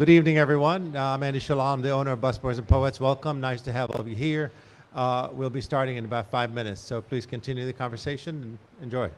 Good evening, everyone. I'm Andy Shallal. I'm the owner of Busboys and Poets. Welcome. Nice to have all of you here. We'll be starting in about 5 minutes, so please continue the conversation and enjoy.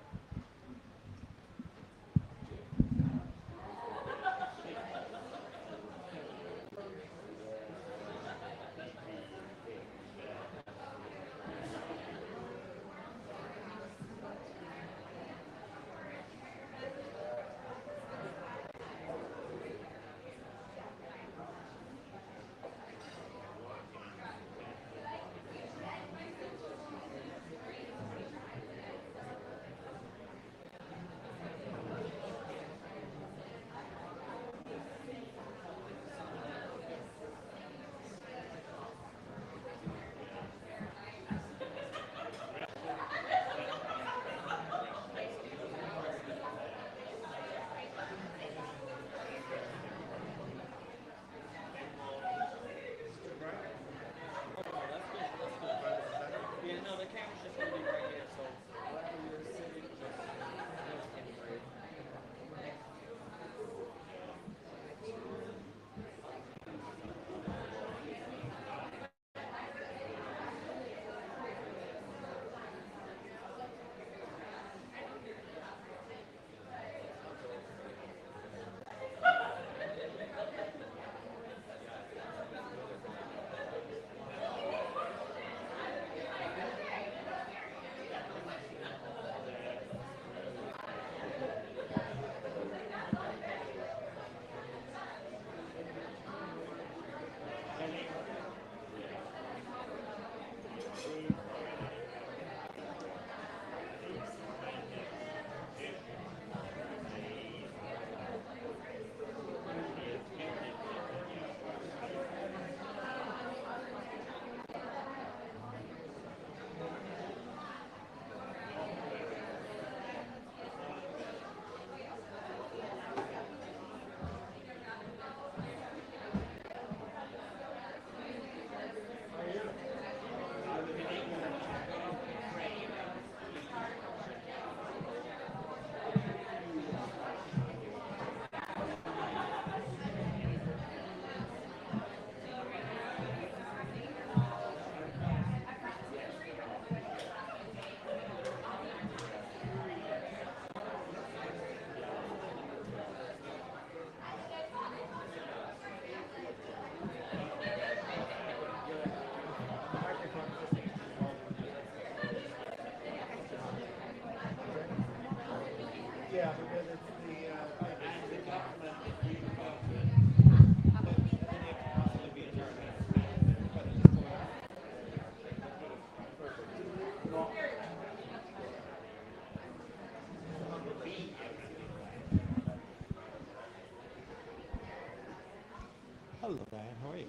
Hello, Diane. How are you?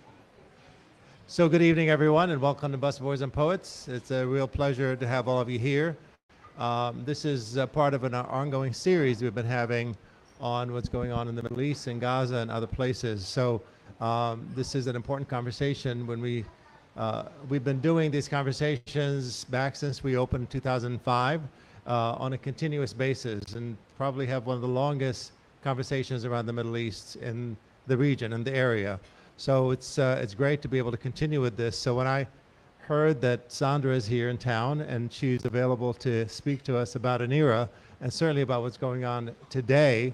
So good evening, everyone, and welcome to Busboys and Poets. It's a real pleasure to have all of you here. This is part of an ongoing series we've been having on what's going on in the Middle East and Gaza and other places. So this is an important conversation. When we've been doing these conversations back since we opened in 2005 on a continuous basis, and probably have one of the longest conversations around the Middle East in the region and the area. So it's great to be able to continue with this. So when I heard that Sandra is here in town and she's available to speak to us about Anera and certainly about what's going on today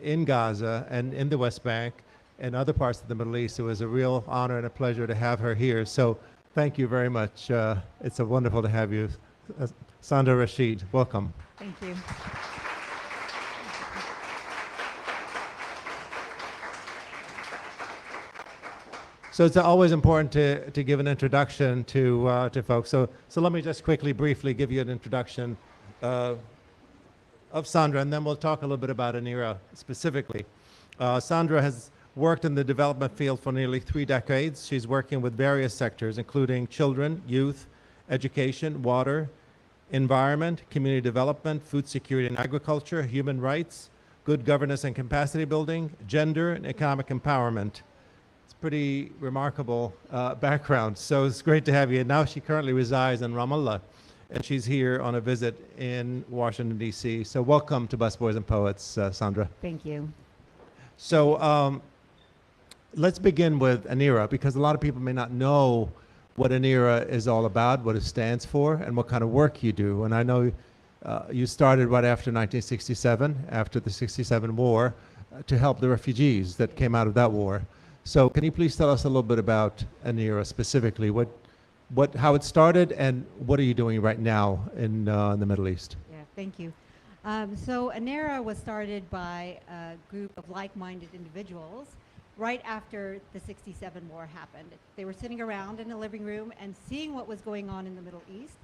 in Gaza and in the West Bank and other parts of the Middle East, it was a real honor and a pleasure to have her here. So thank you very much. It's wonderful to have you. Sandra Rasheed, welcome. Thank you. So it's always important to give an introduction to folks. So let me just quickly, briefly give you an introduction of Sandra, and then we'll talk a little bit about Anera specifically. Sandra has worked in the development field for nearly 3 decades. She's working with various sectors, including children, youth, education, water, environment, community development, food security and agriculture, human rights, good governance and capacity building, gender, and economic empowerment. Pretty remarkable background. So it's great to have you. And now she currently resides in Ramallah, and she's here on a visit in Washington, D.C. So welcome to Busboys and Poets, Sandra. Thank you. So let's begin with Anera, because a lot of people may not know what Anera is all about, what it stands for, and what kind of work you do. And I know you started right after 1967, after the 67 war, to help the refugees that came out of that war. So can you please tell us a little bit about Anera specifically, how it started, and what are you doing right now in the Middle East? Yeah, thank you. So Anera was started by a group of like-minded individuals right after the 67 war happened. They were sitting around in a living room and seeing what was going on in the Middle East,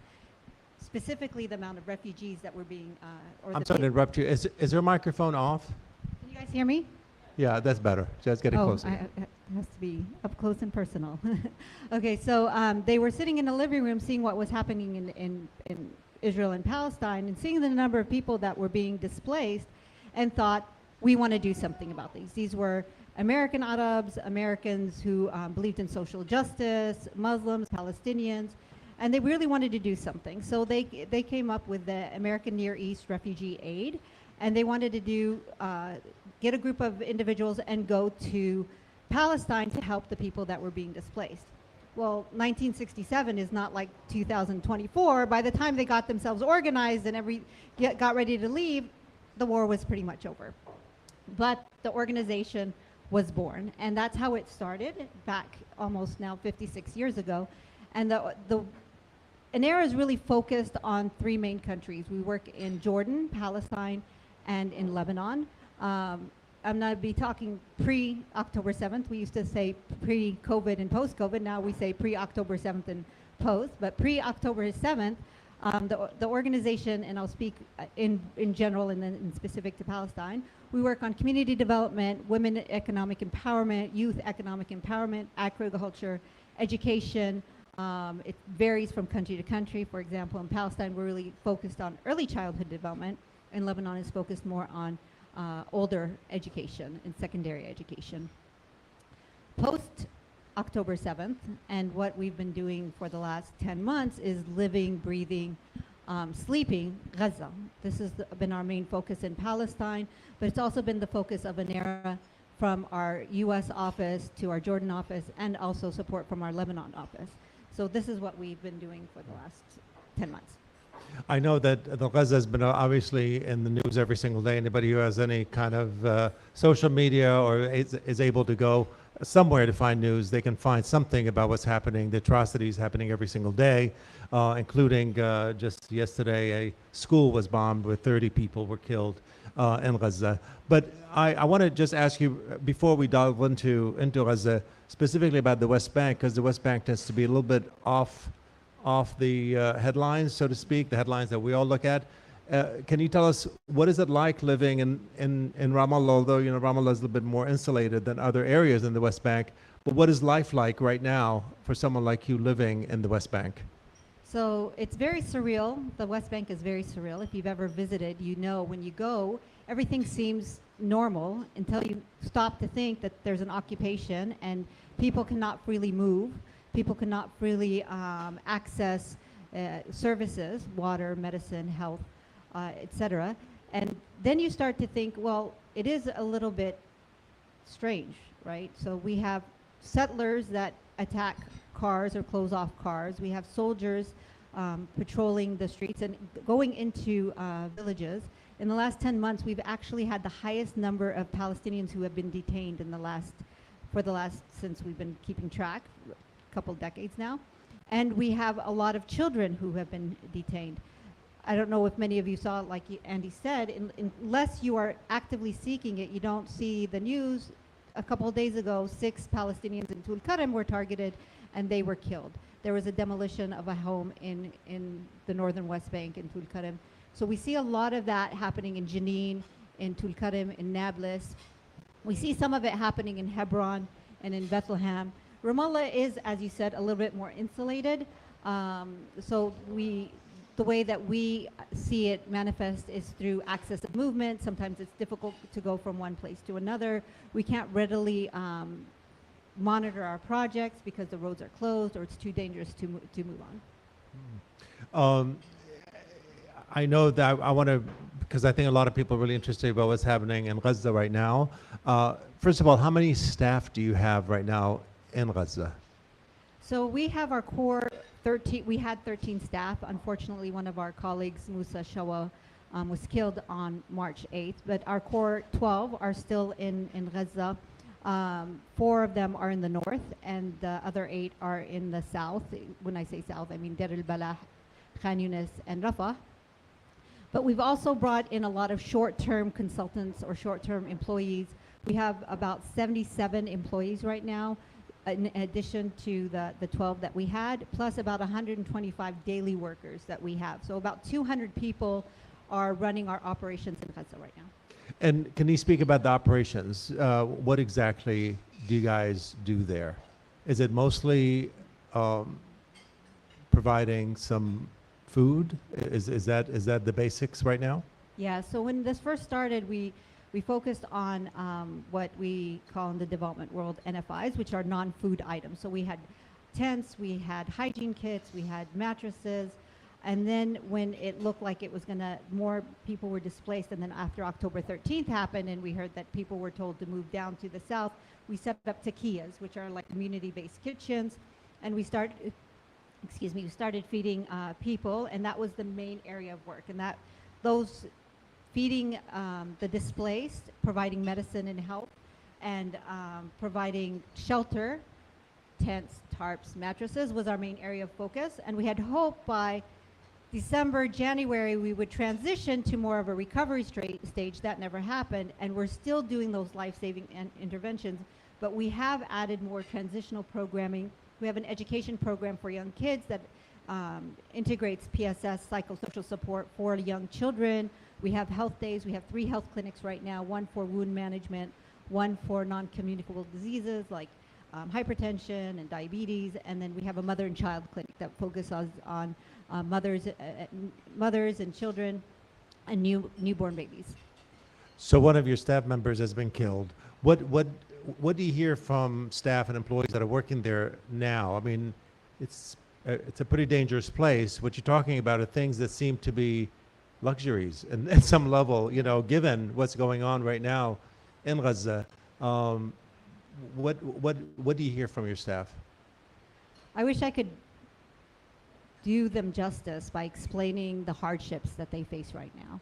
specifically the amount of refugees that were being... I'm sorry to interrupt you. Is there a microphone off? Can you guys hear me? Yeah, that's better. Just getting closer. It has to be up close and personal. Okay, so they were sitting in a living room seeing what was happening in Israel and Palestine, and seeing the number of people that were being displaced, and thought, we want to do something about these. These were American Arabs, Americans who believed in social justice, Muslims, Palestinians, and they really wanted to do something. So they came up with the American Near East Refugee Aid, and they wanted to get a group of individuals and go to Palestine to help the people that were being displaced. Well, 1967 is not like 2024. By the time they got themselves organized and got ready to leave, the war was pretty much over. But the organization was born, and that's how it started back almost now 56 years ago. And the Anera is really focused on three main countries. We work in Jordan, Palestine, and in Lebanon. I'm not be talking pre-October 7th. We used to say pre-COVID and post-COVID. Now we say pre-October 7th and post. But pre-October 7th, the organization, and I'll speak in general and then in specific to Palestine, we work on community development, women economic empowerment, youth economic empowerment, agriculture, education. It varies from country to country. For example, in Palestine, we're really focused on early childhood development, and Lebanon is focused more on older education and secondary education. Post October 7th, and what we've been doing for the last 10 months is living, breathing, sleeping Gaza. This has been our main focus in Palestine, but it's also been the focus of Anera, from our US office to our Jordan office, and also support from our Lebanon office. So this is what we've been doing for the last 10 months. I know that the Gaza has been obviously in the news every single day. Anybody who has any kind of social media or is able to go somewhere to find news, they can find something about what's happening, the atrocities happening every single day, including just yesterday, a school was bombed where 30 people were killed in Gaza. But I want to just ask you, before we delve into Gaza, specifically about the West Bank, because the West Bank tends to be a little bit off the headlines, so to speak, the headlines that we all look at. Can you tell us, what is it like living in Ramallah, although Ramallah is a little bit more insulated than other areas in the West Bank, but what is life like right now for someone like you living in the West Bank? So it's very surreal. The West Bank is very surreal. If you've ever visited, you know when you go, everything seems normal until you stop to think that there's an occupation and people cannot freely move. People cannot freely access services, water, medicine, health, etc. And then you start to think, well, it is a little bit strange, right? So we have settlers that attack cars or close off cars. We have soldiers patrolling the streets and going into villages. In the last 10 months, we've actually had the highest number of Palestinians who have been detained since we've been keeping track, couple decades now, and we have a lot of children who have been detained. I don't know if many of you saw, like Andy said, unless you are actively seeking it, you don't see the news. A couple of days ago, 6 Palestinians in Tulkarem were targeted and they were killed. There was a demolition of a home in the northern West Bank in Tulkarem. So we see a lot of that happening in Jenin, in Tulkarem, in Nablus. We see some of it happening in Hebron and in Bethlehem. Ramallah is, as you said, a little bit more insulated. So the way that we see it manifest is through access of movement. Sometimes it's difficult to go from one place to another. We can't readily monitor our projects because the roads are closed or it's too dangerous to move on. I know that I want to because I think a lot of people are really interested about what's happening in Gaza right now. First of all, how many staff do you have right now in Gaza? So we have our core 13. We had 13 staff. Unfortunately, one of our colleagues, Musa Shawa, was killed on March 8th. But our core 12 are still in Gaza. 4 of them are in the north, and the other 8 are in the south. When I say south, I mean Deir al-Balah, Khan Yunis, and Rafah. But we've also brought in a lot of short-term consultants or short-term employees. We have about 77 employees right now, in addition to the 12 that we had, plus about 125 daily workers that we have. So about 200 people are running our operations in Gaza right now. And can you speak about the operations? What exactly do you guys do there? Is it mostly providing some food? Is that the basics right now? Yeah, so when this first started, we focused on what we call in the development world NFIs, which are non-food items. So we had tents, we had hygiene kits, we had mattresses, and then when it looked like it was gonna, more people were displaced, and then after October 13th happened and we heard that people were told to move down to the south, we set up taquillas, which are like community-based kitchens, and we started feeding people, and that was the main area of work. And that those feeding the displaced, providing medicine and help, and providing shelter, tents, tarps, mattresses was our main area of focus. And we had hoped by December, January, we would transition to more of a recovery stage. That never happened, and we're still doing those life-saving interventions, but we have added more transitional programming. We have an education program for young kids that integrates PSS, psychosocial support for young children. We have health days. We have 3 health clinics right now, 1 for wound management, 1 for non-communicable diseases like hypertension and diabetes, and then we have a mother and child clinic that focuses on mothers and children and newborn babies. So one of your staff members has been killed. What do you hear from staff and employees that are working there now? I mean, it's a pretty dangerous place. What you're talking about are things that seem to be luxuries, and at some level, you know, given what's going on right now in Gaza. What do you hear from your staff? I wish I could do them justice by explaining the hardships that they face right now.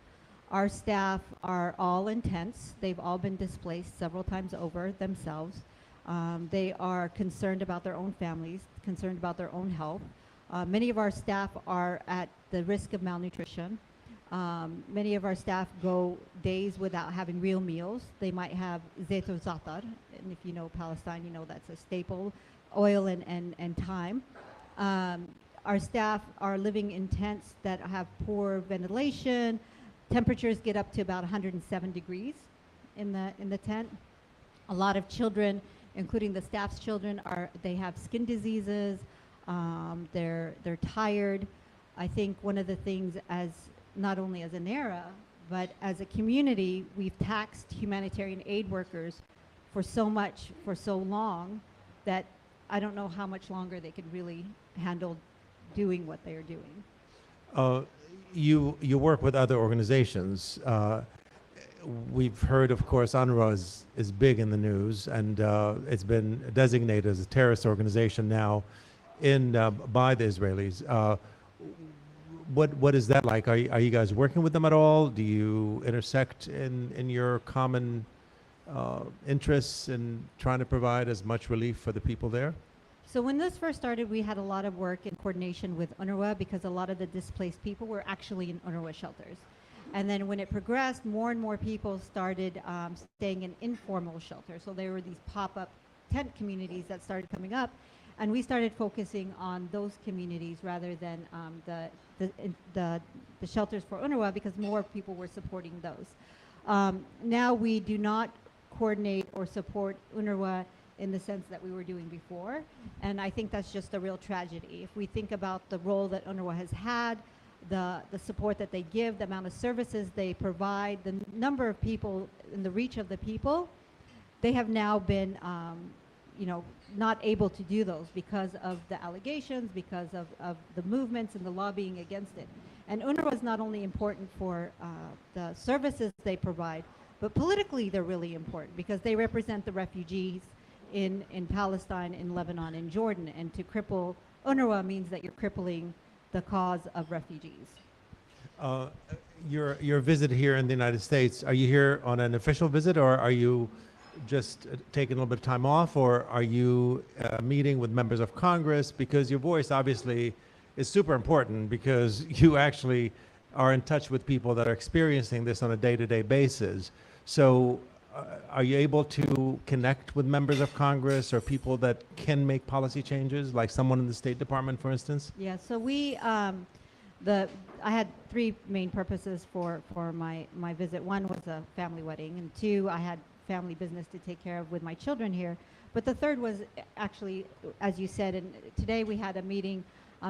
Our staff are all in tents. They've all been displaced several times over themselves. They are concerned about their own families, concerned about their own health. Many of our staff are at the risk of malnutrition. Many of our staff go days without having real meals. They might have zayt or zatar, and if you know Palestine, you know that's a staple, oil and thyme. Our staff are living in tents that have poor ventilation. Temperatures get up to about 107 degrees in the tent. A lot of children, including the staff's children, they have skin diseases. They're tired. I think one of the things, as not only as Anera, but as a community, we've taxed humanitarian aid workers for so much for so long that I don't know how much longer they could really handle doing what they are doing. You work with other organizations. We've heard, of course, Anera is big in the news, and it's been designated as a terrorist organization now by the Israelis. What is that like? Are you guys working with them at all? Do you intersect in your common interests in trying to provide as much relief for the people there? So when this first started, we had a lot of work in coordination with UNRWA because a lot of the displaced people were actually in UNRWA shelters. And then when it progressed, more and more people started staying in informal shelters. So there were these pop-up tent communities that started coming up, and we started focusing on those communities rather than the shelters for UNRWA because more people were supporting those. Now we do not coordinate or support UNRWA in the sense that we were doing before, and I think that's just a real tragedy. If we think about the role that UNRWA has had, the support that they give, the amount of services they provide, the number of people and the reach of the people, they have now been not able to do those because of the allegations, because of the movements and the lobbying against it. And UNRWA is not only important for the services they provide, but politically they're really important because they represent the refugees in Palestine, in Lebanon, in Jordan. And to cripple UNRWA means that you're crippling the cause of refugees. Your visit here in the United States, are you here on an official visit, or are you just taking a little bit of time off, or are you meeting with members of Congress? Because your voice obviously is super important because you actually are in touch with people that are experiencing this on a day-to-day basis. So are you able to connect with members of Congress or people that can make policy changes, like someone in the State Department, for instance? Yeah, so I had three main purposes for my visit. One was a family wedding, and two, I had family business to take care of with my children here. But the third was actually, as you said, and today we had a meeting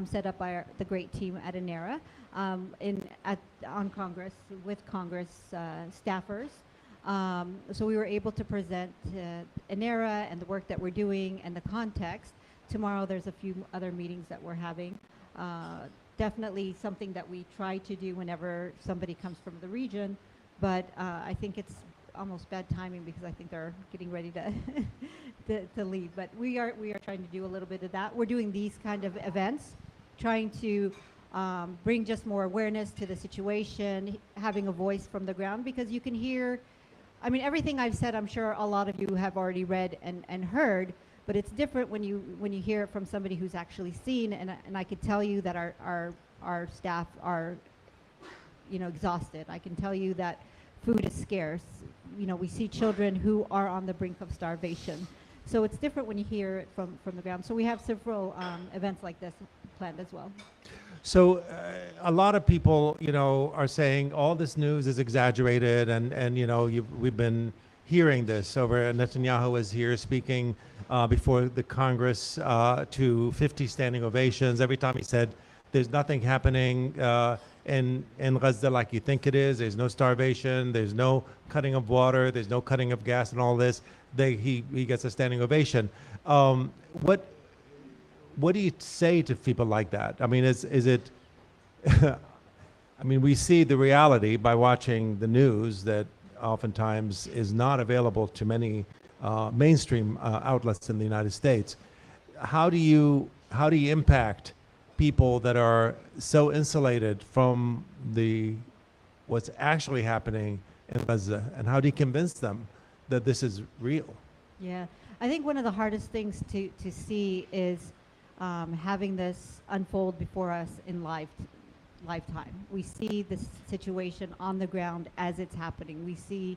set up by the great team at Anera on Congress, with Congress staffers. So we were able to present Anera and the work that we're doing and the context. Tomorrow there's a few other meetings that we're having. Definitely something that we try to do whenever somebody comes from the region, but I think it's almost bad timing because I think they're getting ready to to leave. But we are trying to do a little bit of that. We're doing these kind of events, trying to bring just more awareness to the situation, having a voice from the ground, because you can hear, I mean, everything I've said, I'm sure a lot of you have already read and heard, but it's different when you hear it from somebody who's actually seen, and I could tell you that our staff are, exhausted. I can tell you that food is scarce. We see children who are on the brink of starvation. So it's different when you hear it from the ground. So we have several events like this planned as well. So a lot of people, are saying all this news is exaggerated, and we've been hearing this over. Netanyahu was here speaking before the Congress to 50 standing ovations. Every time he said, "There's nothing happening in Gaza like you think it is. There's no starvation. There's no cutting of water. There's no cutting of gas, and all this." He gets a standing ovation. What do you say to people like that? I mean, is it? I mean, we see the reality by watching the news that oftentimes is not available to many mainstream outlets in the United States. How do you impact people that are so insulated from what's actually happening in Gaza, and how do you convince them that this is real? Yeah, I think one of the hardest things to see is having this unfold before us in lifetime. We see this situation on the ground as it's happening. We see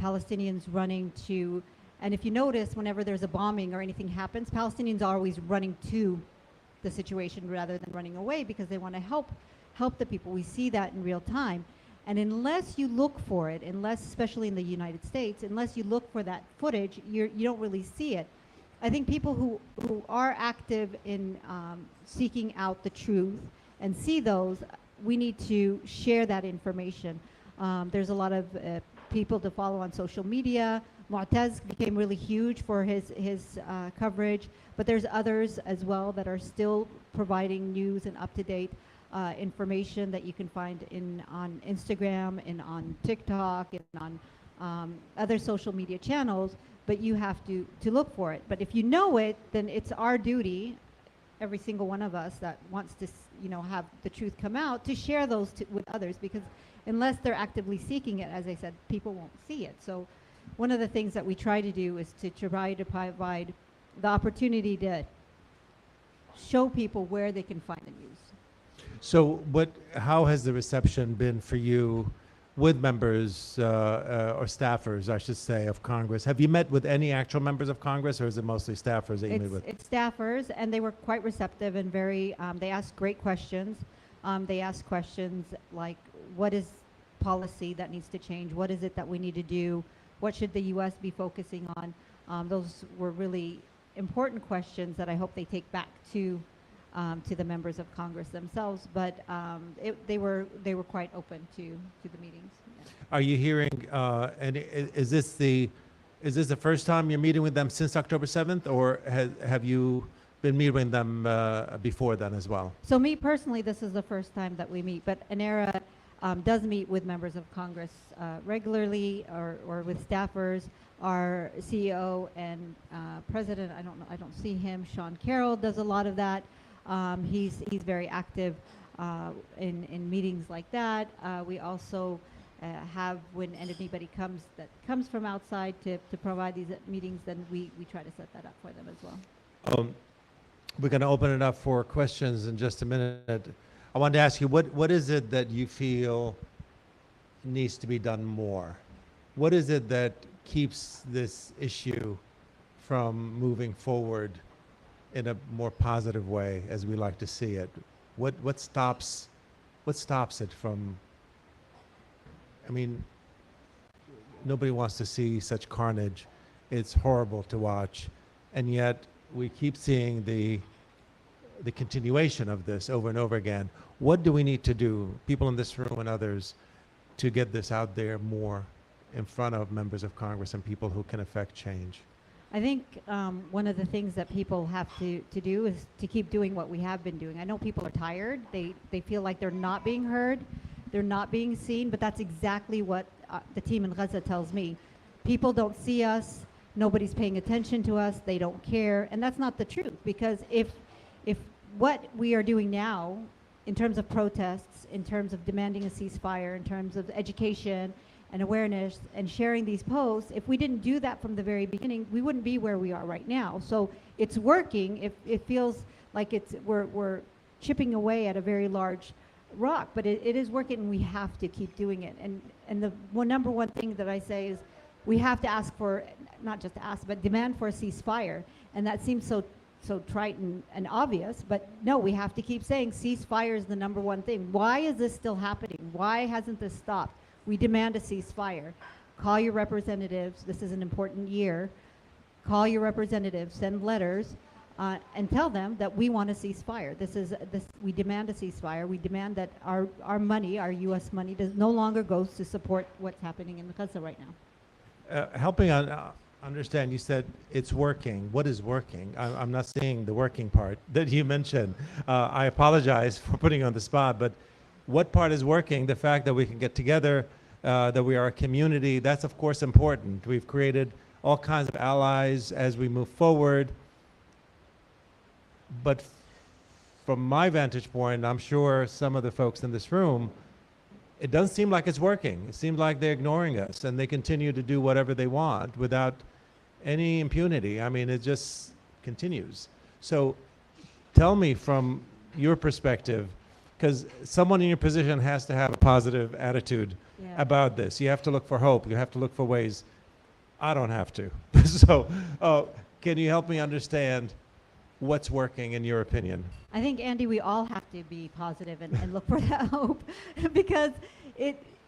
Palestinians running to, and if you notice, whenever there's a bombing or anything happens, Palestinians are always running to the situation rather than running away because they want to help the people. We see that in real time. And unless you look for it, especially in the United States, unless you look for that footage, you don't really see it. I think people who are active in seeking out the truth and see those, we need to share that information. There's a lot of people to follow on social media. Mu'taz became really huge for his coverage, but there's others as well that are still providing news and up-to-date information that you can find on Instagram and on TikTok and on other social media channels, but you have to look for it. But if you know it, then it's our duty, every single one of us that wants to have the truth come out, to share those with others, because unless they're actively seeking it, as I said, people won't see it. So one of the things that we try to do is to try to provide the opportunity to show people where they can find the news. So how has the reception been for you with members or staffers, I should say, of Congress? Have you met with any actual members of Congress, or is it mostly staffers that you meet with? It's staffers, and they were quite receptive and very, they asked great questions. They asked questions like, what is policy that needs to change? What is it that we need to do? What should the U.S. be focusing on? Those were really important questions that I hope they take back to the members of Congress themselves, but they were quite open to the meetings. Yeah. Are you hearing? And is this the first time you're meeting with them since October 7th, or have you been meeting with them before then as well? So me personally, this is the first time that we meet, but Anera does meet with members of Congress regularly, or with staffers. Our CEO and president, I don't see him. Sean Carroll does a lot of that. He's very active in meetings like that. We also have, when anybody comes from outside to provide these meetings, then we try to set that up for them as well. We're going to open it up for questions in just a minute. I wanted to ask you, what is it that you feel needs to be done more? What is it that keeps this issue from moving forward in a more positive way, as we like to see it? What stops it from? I mean, nobody wants to see such carnage. It's horrible to watch, and yet we keep seeing the continuation of this over and over again. What do we need to do, people in this room and others, to get this out there more in front of members of Congress and people who can affect change? I think one of the things that people have to do is to keep doing what we have been doing. I know people are tired. They feel like they're not being heard. They're not being seen, but that's exactly what the team in Gaza tells me. People don't see us. Nobody's paying attention to us. They don't care. And that's not the truth, because if what we are doing now in terms of protests, in terms of demanding a ceasefire, in terms of education and awareness and sharing these posts, if we didn't do that from the very beginning, we wouldn't be where we are right now. So it's working. It feels like we're chipping away at a very large rock, but it is working, and we have to keep doing it. And the number one thing that I say is we have to ask for, not just ask, but demand for a ceasefire. And that seems so trite and obvious, but no, we have to keep saying ceasefire is the number one thing. Why is this still happening? Why hasn't this stopped? We demand a ceasefire. Call your representatives. This is an important year. Call your representatives, send letters, and tell them that we want a ceasefire. We demand a ceasefire. We demand that our money, our U.S. money, no longer goes to support what's happening in Gaza right now. Helping understand, you said it's working. What is working? I'm not seeing the working part that you mentioned. I apologize for putting you on the spot, but what part is working? The fact that we can get together, that we are a community, that's of course important. We've created all kinds of allies as we move forward. But from my vantage point, I'm sure some of the folks in this room, it doesn't seem like it's working. It seems like they're ignoring us, and they continue to do whatever they want without any impunity. I mean, it just continues. So tell me from your perspective, because someone in your position has to have a positive attitude about this. You have to look for hope. You have to look for ways. I don't have to. So can you help me understand what's working in your opinion? I think, Andy, we all have to be positive and look for that hope, because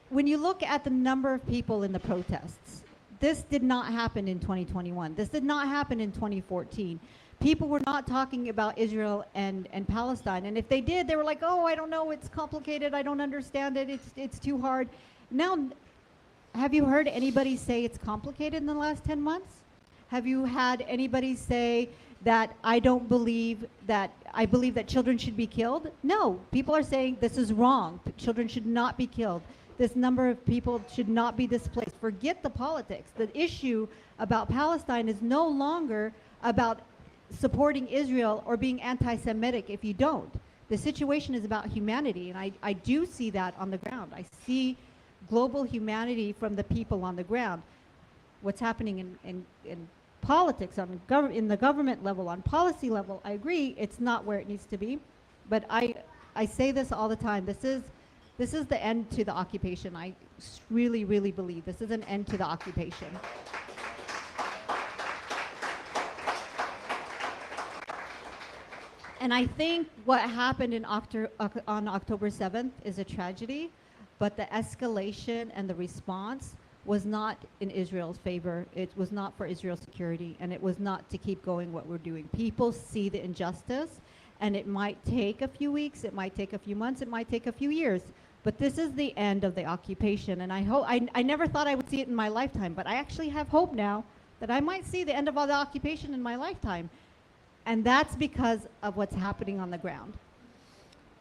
when you look at the number of people in the protests, this did not happen in 2021. This did not happen in 2014. People were not talking about Israel and Palestine, and if they did, they were like, oh, I don't know, it's complicated, I don't understand it, it's too hard. Now, have you heard anybody say it's complicated in the last 10 months? Have you had anybody say that I believe that children should be killed? No, people are saying this is wrong. Children should not be killed. This number of people should not be displaced. Forget the politics. The issue about Palestine is no longer about supporting Israel or being anti-Semitic if you don't. The situation is about humanity, and I do see that on the ground. I see global humanity from the people on the ground. What's happening in politics, in the government level, on policy level, I agree, it's not where it needs to be. But I say this all the time. This is the end to the occupation. I really, really believe this is an end to the occupation. And I think what happened on October 7th is a tragedy, but the escalation and the response was not in Israel's favor. It was not for Israel's security, and it was not to keep going what we're doing. People see the injustice, and it might take a few weeks, it might take a few months, it might take a few years, but this is the end of the occupation. And I never thought I would see it in my lifetime, but I actually have hope now that I might see the end of all the occupation in my lifetime. And that's because of what's happening on the ground.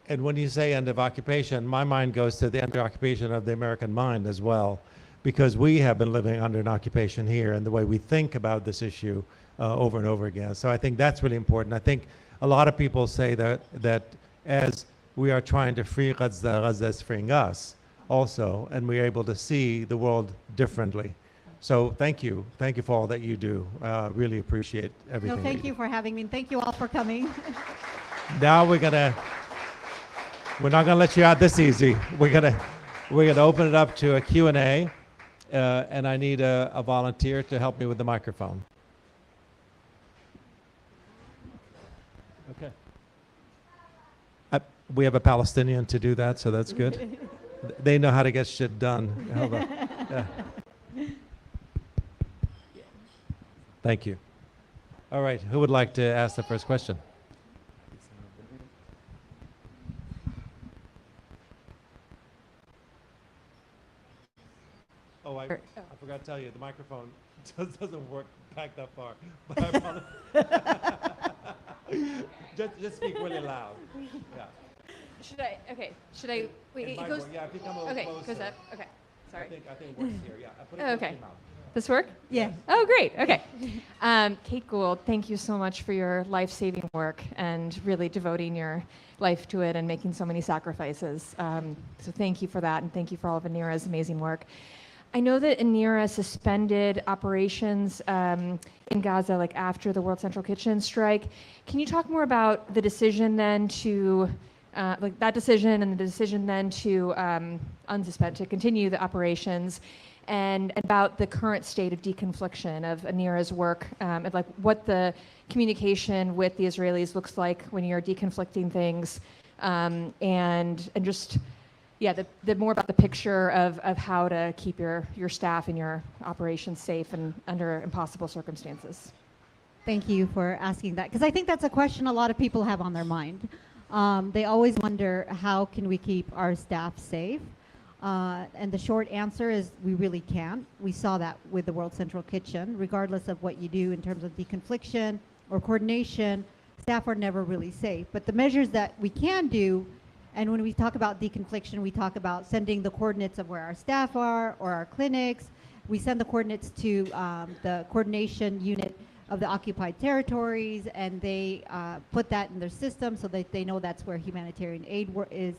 And when you say end of occupation, my mind goes to the end of occupation of the American mind as well, because we have been living under an occupation here and the way we think about this issue over and over again. So I think that's really important. I think a lot of people say that as we are trying to free Gaza, Gaza is freeing us also, and we're able to see the world differently. So thank you. Thank you for all that you do. Really appreciate everything. No, thank you for having me. And thank you all for coming. Now we're not gonna let you out this easy. We're gonna open it up to a Q&A, and I need a volunteer to help me with the microphone. Okay. We have a Palestinian to do that, so that's good. They know how to get shit done. Yeah. Thank you. All right, who would like to ask the first question? Oh, I forgot to tell you, the microphone doesn't work back that far. But I apologize. just speak really loud. Yeah. Should I? Okay. Should I? Wait. It goes. Yeah, if you come over Okay. closer. Goes up. Okay. Sorry. I think it works here. Yeah. I put it Oh, close to okay. your mouth. This work? Yeah. Oh, great. Okay. Kate Gould, thank you so much for your life-saving work and really devoting your life to it and making so many sacrifices. So thank you for that, and thank you for all of Anera's amazing work. I know that Anera suspended operations in Gaza, like after the World Central Kitchen strike. Can you talk more about the decision then to, like that decision and the decision then to unsuspend, to continue the operations, and about the current state of deconfliction of Anera's work, and like what the communication with the Israelis looks like when you're deconflicting things, and just, yeah, the more about the picture of how to keep your staff and your operations safe and under impossible circumstances. Thank you for asking that, because I think that's a question a lot of people have on their mind. They always wonder, how can we keep our staff safe? And the short answer is we really can't. We saw that with the World Central Kitchen. Regardless of what you do in terms of deconfliction or coordination, staff are never really safe. But the measures that we can do, and when we talk about deconfliction, we talk about sending the coordinates of where our staff are or our clinics. We send the coordinates to the coordination unit of the occupied territories, and they put that in their system so that they know that's where humanitarian aid is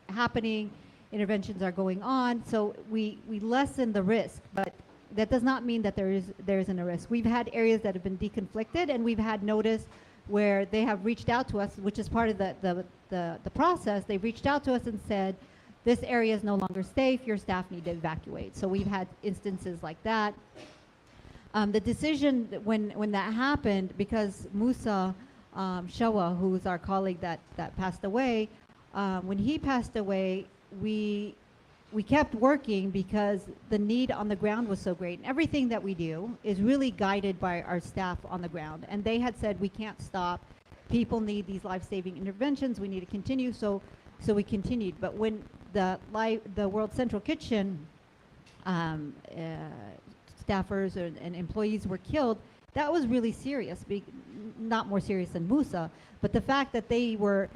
happening. Interventions are going on, so we lessen the risk, but that does not mean that there isn't a risk. We've had areas that have been deconflicted, and we've had notice where they have reached out to us, which is part of the process. They've reached out to us and said, this area is no longer safe, your staff need to evacuate. So we've had instances like that. The decision when that happened, because Musa Shawa, who was our colleague that passed away, when he passed away, we kept working because the need on the ground was so great. And everything that we do is really guided by our staff on the ground. And they had said, we can't stop. People need these life-saving interventions. We need to continue. So we continued. But when the World Central Kitchen staffers and employees were killed, that was really serious. Not more serious than Musa, but the fact that they were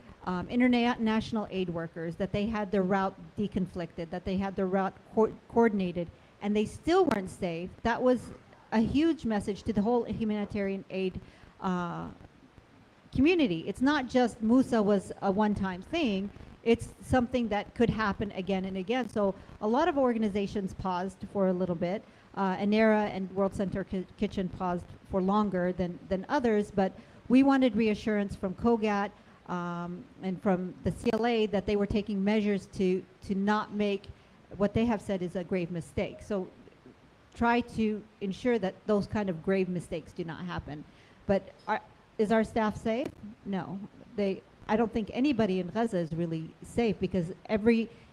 international aid workers, that they had their route deconflicted, that they had their route coordinated, and they still weren't safe, that was a huge message to the whole humanitarian aid community. It's not just Musa was a one-time thing, it's something that could happen again and again. So a lot of organizations paused for a little bit. Anera and World Central Kitchen paused for longer than others, but we wanted reassurance from COGAT and from the CLA that they were taking measures to not make what they have said is a grave mistake. So try to ensure that those kind of grave mistakes do not happen. But is our staff safe? No. I don't think anybody in Gaza is really safe, because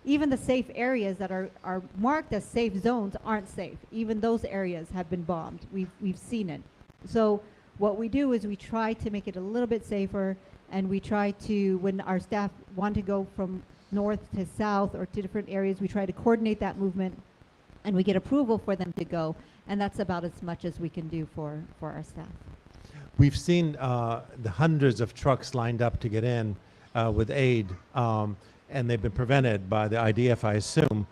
even the safe areas that are marked as safe zones aren't safe. Even those areas have been bombed. We've seen it. So what we do is we try to make it a little bit safer, and we try to, when our staff want to go from north to south or to different areas, we try to coordinate that movement, and we get approval for them to go. And that's about as much as we can do for our staff. we've seen the hundreds of trucks lined up to get in with aid, and they've been prevented by the IDF, I assume.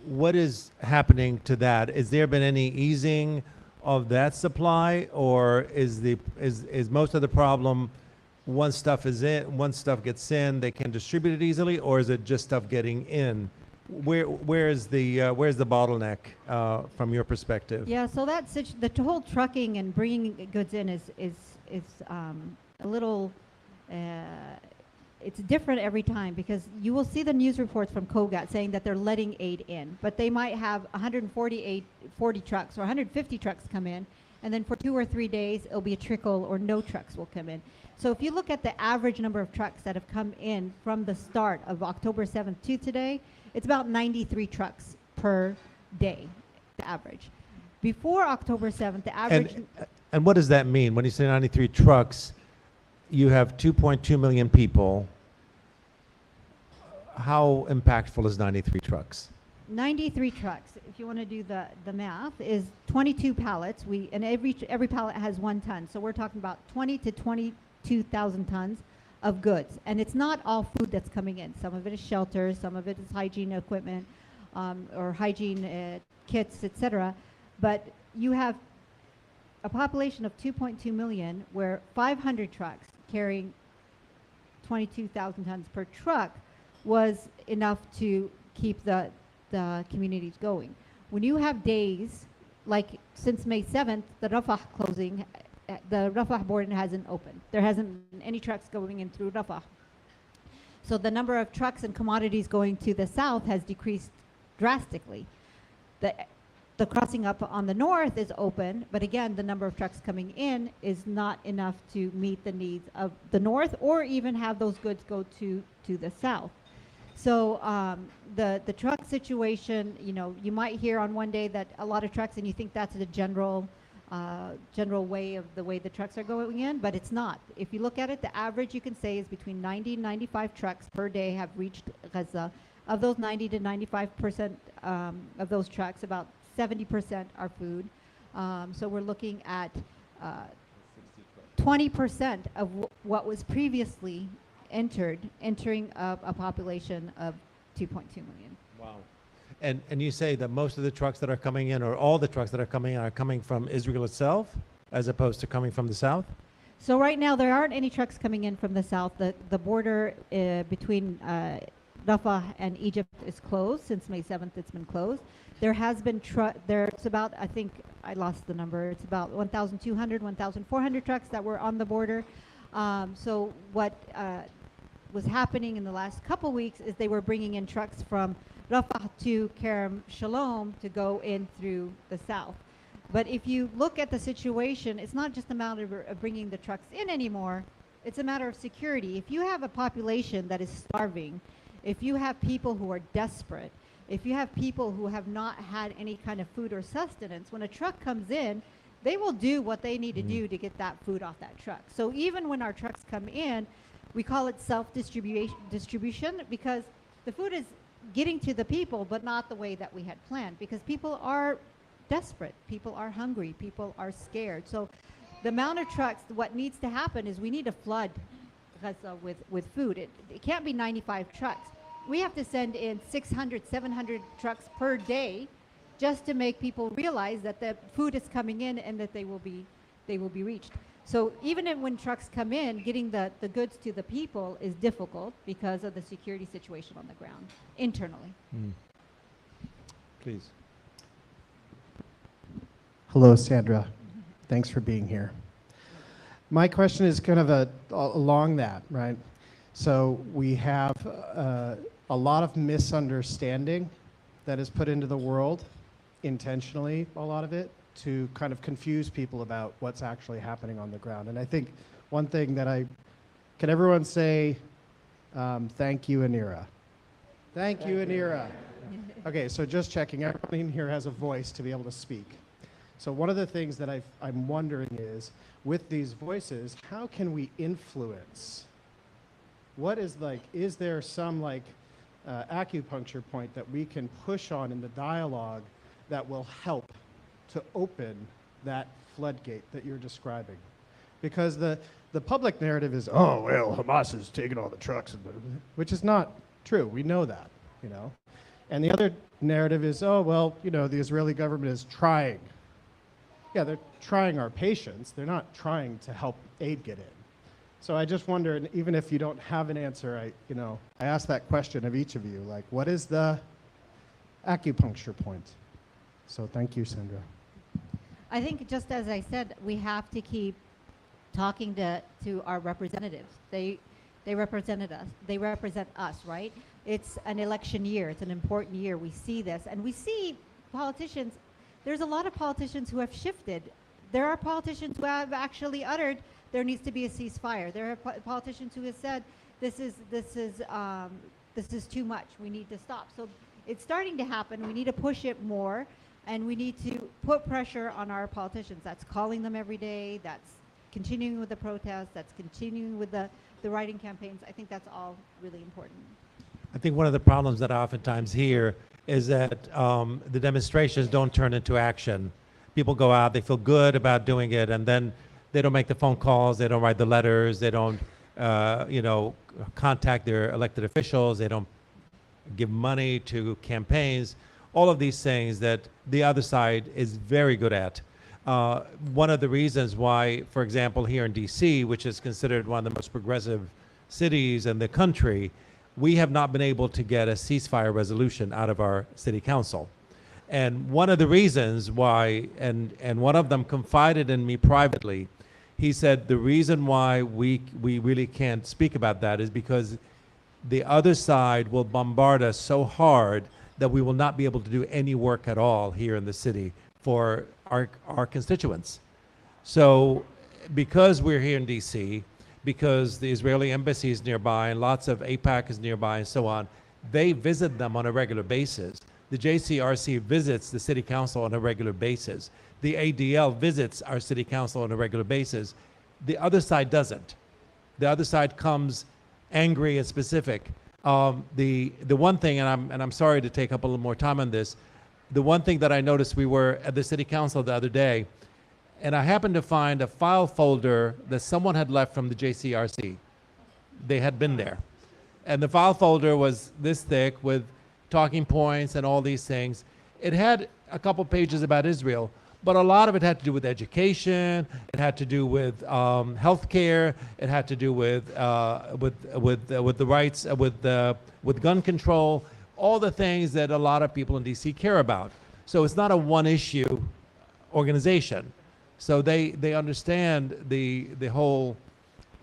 What is happening to that? Has there been any easing of that supply, or is most of the problem once stuff gets in, they can distribute it easily, or is it just stuff getting in? Where's the bottleneck from your perspective? Yeah, so the whole trucking and bringing goods in is a little. It's different every time, because you will see the news reports from COGAT saying that they're letting aid in, but they might have 40 trucks or 150 trucks come in, and then for 2 or 3 days it'll be a trickle or no trucks will come in. So if you look at the average number of trucks that have come in from the start of October 7th to today, it's about 93 trucks per day, the average. Before October 7th, the average... And what does that mean? When you say 93 trucks, you have 2.2 million people. How impactful is 93 trucks? 93 trucks, if you want to do the math, is 22 pallets. And every pallet has 1 ton. So we're talking about 20 to 22,000 tons of goods. And it's not all food that's coming in. Some of it is shelter, some of it is hygiene equipment, or hygiene kits, etc. But you have a population of 2.2 million, where 500 trucks carrying 22,000 tons per truck was enough to keep the communities going. When you have days, like since May 7th, the Rafah closing, the Rafah border hasn't opened. There hasn't been any trucks going in through Rafah. So the number of trucks and commodities going to the south has decreased drastically. The crossing up on the north is open, but again, the number of trucks coming in is not enough to meet the needs of the north, or even have those goods go to the south. So the truck situation, you might hear on one day that a lot of trucks, and you think that's the general way of the way the trucks are going in, but it's not. If you look at it, the average you can say is between 90 and 95 trucks per day have reached Gaza. Of those 90 to 95% of those trucks, about 70% are food. So we're looking at 20% of what was previously entering a population of 2.2 million. Wow. And you say that most of the trucks that are coming in, or all the trucks that are coming from Israel itself, as opposed to coming from the south? So right now there aren't any trucks coming in from the south. The border between Rafah and Egypt is closed. Since May 7th, it's been closed. There has been there's about, I think I lost the number, it's about 1,200, 1,400 trucks that were on the border. So what was happening in the last couple weeks is they were bringing in trucks from Rafah to Kerem Shalom to go in through the south. But if you look at the situation, it's not just a matter of bringing the trucks in anymore, it's a matter of security. If you have a population that is starving, if you have people who are desperate, if you have people who have not had any kind of food or sustenance, when a truck comes in, they will do what they need to do to get that food off that truck. So even when our trucks come in, we call it self-distribution, because the food is getting to the people, but not the way that we had planned, because people are desperate, people are hungry, people are scared. So the amount of trucks, what needs to happen is we need to flood Gaza with food. It can't be 95 trucks. We have to send in 600, 700 trucks per day just to make people realize that the food is coming in and that they will be reached. So even when trucks come in, getting the goods to the people is difficult because of the security situation on the ground, internally. Please. Hello, Sandra. Thanks for being here. My question is kind of along that, right? So we have a lot of misunderstanding that is put into the world, intentionally, a lot of it, to kind of confuse people about what's actually happening on the ground. And I think one thing that can everyone say, thank you, Anera? Thank you, Anera. Okay, so just checking, everyone in here has a voice to be able to speak. So one of the things that I'm wondering is, with these voices, how can we influence? Is there some acupuncture point that we can push on in the dialogue that will help to open that floodgate that you're describing? Because the public narrative is, oh, well, Hamas is taking all the trucks, which is not true. We know that, you know. And the other narrative is, oh, well, you know, the Israeli government is trying. Yeah, they're trying our patience. They're not trying to help aid get in. So I just wonder, and even if you don't have an answer, I ask that question of each of you, like, what is the acupuncture point? So thank you, Sandra. I think just as I said, we have to keep talking to our representatives. They represented us. They represent us, right? It's an election year. It's an important year. We see this, and we see politicians. There's a lot of politicians who have shifted. There are politicians who have actually uttered there needs to be a ceasefire. There are politicians who have said this is too much. We need to stop. So it's starting to happen. We need to push it more, and we need to put pressure on our politicians. That's calling them every day. That's continuing with the protests. That's continuing with the writing campaigns. I think that's all really important. I think one of the problems that I oftentimes hear is that the demonstrations don't turn into action. People go out, they feel good about doing it, and then they don't make the phone calls, they don't write the letters, they don't contact their elected officials, they don't give money to campaigns, all of these things that the other side is very good at. One of the reasons why, for example, here in DC, which is considered one of the most progressive cities in the country, we have not been able to get a ceasefire resolution out of our city council. And one of the reasons why, and one of them confided in me privately, he said the reason why we really can't speak about that is because the other side will bombard us so hard that we will not be able to do any work at all here in the city for our constituents. So because we're here in DC, because the Israeli embassy is nearby and lots of AIPAC is nearby and so on, they visit them on a regular basis. The JCRC visits the city council on a regular basis. The ADL visits our city council on a regular basis. The other side doesn't. The other side comes angry and specific. The one thing, and I'm sorry to take up a little more time on this, the one thing that I noticed, we were at the city council the other day, and I happened to find a file folder that someone had left from the JCRC. They had been there. And the file folder was this thick with talking points and all these things. It had a couple pages about Israel, but a lot of it had to do with education. It had to do with healthcare. It had to do with the rights, with gun control, all the things that a lot of people in DC care about. So it's not a one-issue organization. So they understand the whole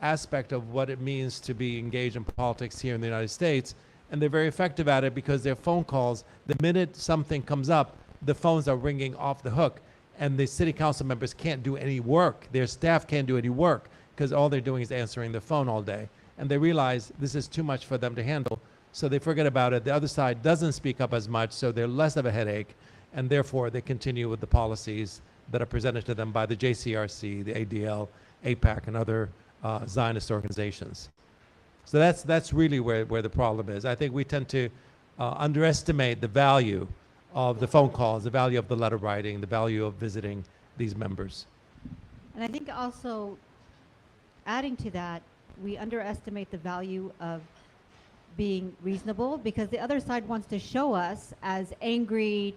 aspect of what it means to be engaged in politics here in the United States, and they're very effective at it because their phone calls, the minute something comes up, the phones are ringing off the hook, and the city council members can't do any work. Their staff can't do any work because all they're doing is answering the phone all day. And they realize this is too much for them to handle, so they forget about it. The other side doesn't speak up as much, so they're less of a headache, and therefore they continue with the policies that are presented to them by the JCRC, the ADL, AIPAC, and other Zionist organizations. So that's really where the problem is. I think we tend to underestimate the value of the phone calls, the value of the letter writing, the value of visiting these members. And I think also, adding to that, we underestimate the value of being reasonable, because the other side wants to show us as angry,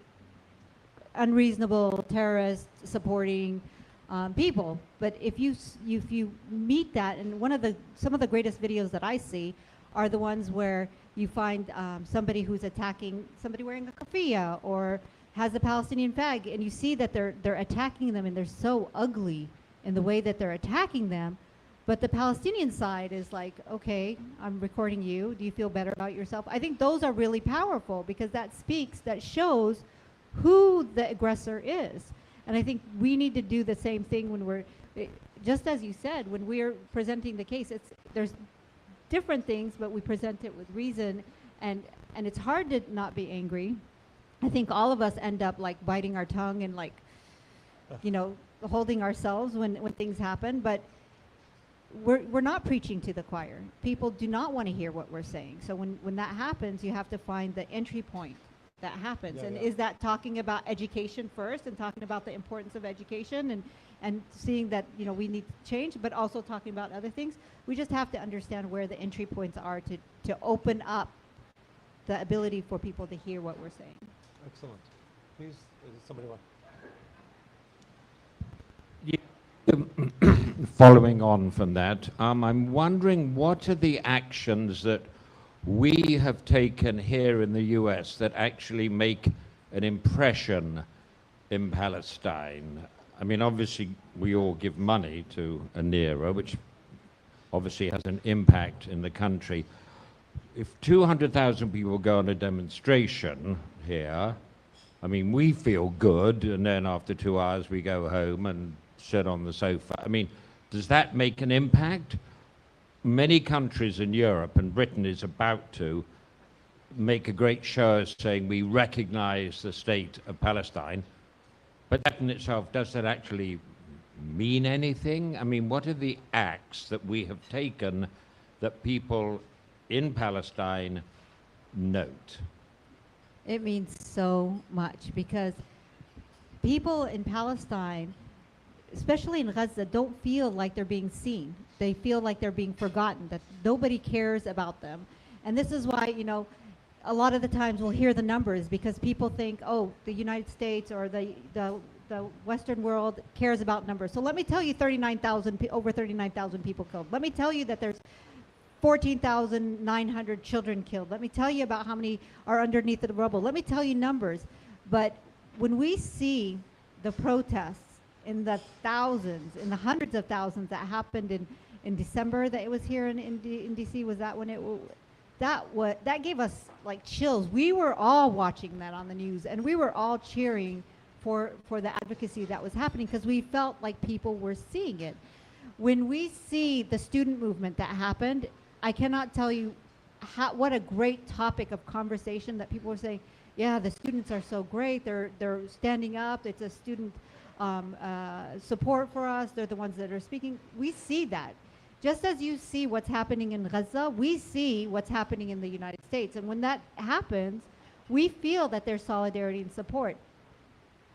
unreasonable, terrorist supporting people. But if you meet that, and some of the greatest videos that I see are the ones where you find somebody who's attacking somebody wearing a keffiyeh or has a Palestinian flag, and you see that they're attacking them, and they're so ugly in the way that they're attacking them. But the Palestinian side is like, okay, I'm recording you. Do you feel better about yourself? I think those are really powerful, because that shows who the aggressor is. And I think we need to do the same thing when just as you said, when we're presenting the case, there's different things, but we present it with reason, and it's hard to not be angry. I think all of us end up like biting our tongue and like, holding ourselves when things happen, but we're not preaching to the choir. People do not want to hear what we're saying. So when that happens, you have to find the entry point that happens. Yeah, And yeah. is that talking about education first and talking about the importance of education and seeing that, you know, we need to change, but also talking about other things? We just have to understand where the entry points are to open up the ability for people to hear what we're saying. Excellent. Please, somebody want? Following on from that, I'm wondering what are the actions that we have taken here in the US that actually make an impression in Palestine? I mean, obviously, we all give money to Anera, which obviously has an impact in the country. If 200,000 people go on a demonstration here, I mean, we feel good, and then after 2 hours we go home and sit on the sofa. I mean, does that make an impact? Many countries in Europe, and Britain is about to, make a great show of saying we recognize the state of Palestine, but that in itself, does that actually mean anything? I mean, what are the acts that we have taken that people in Palestine note? It means so much because people in Palestine, especially in Gaza, don't feel like they're being seen. They feel like they're being forgotten, that nobody cares about them. And this is why, you know, a lot of the times we'll hear the numbers because people think, oh, the United States or the Western world cares about numbers. So let me tell you over 39,000 people killed. Let me tell you that there's 14,900 children killed. Let me tell you about how many are underneath the rubble. Let me tell you numbers. But when we see the protests in the thousands, in the hundreds of thousands that happened in December, that it was here in DC, was that when it that gave us like chills. We were all watching that on the news, and we were all cheering for the advocacy that was happening because we felt like people were seeing it. When we see the student movement that happened, I cannot tell you what a great topic of conversation that people were saying, yeah, the students are so great. They're standing up. It's a student support for us. They're the ones that are speaking. We see that. Just as you see what's happening in Gaza, we see what's happening in the United States. And when that happens, we feel that there's solidarity and support.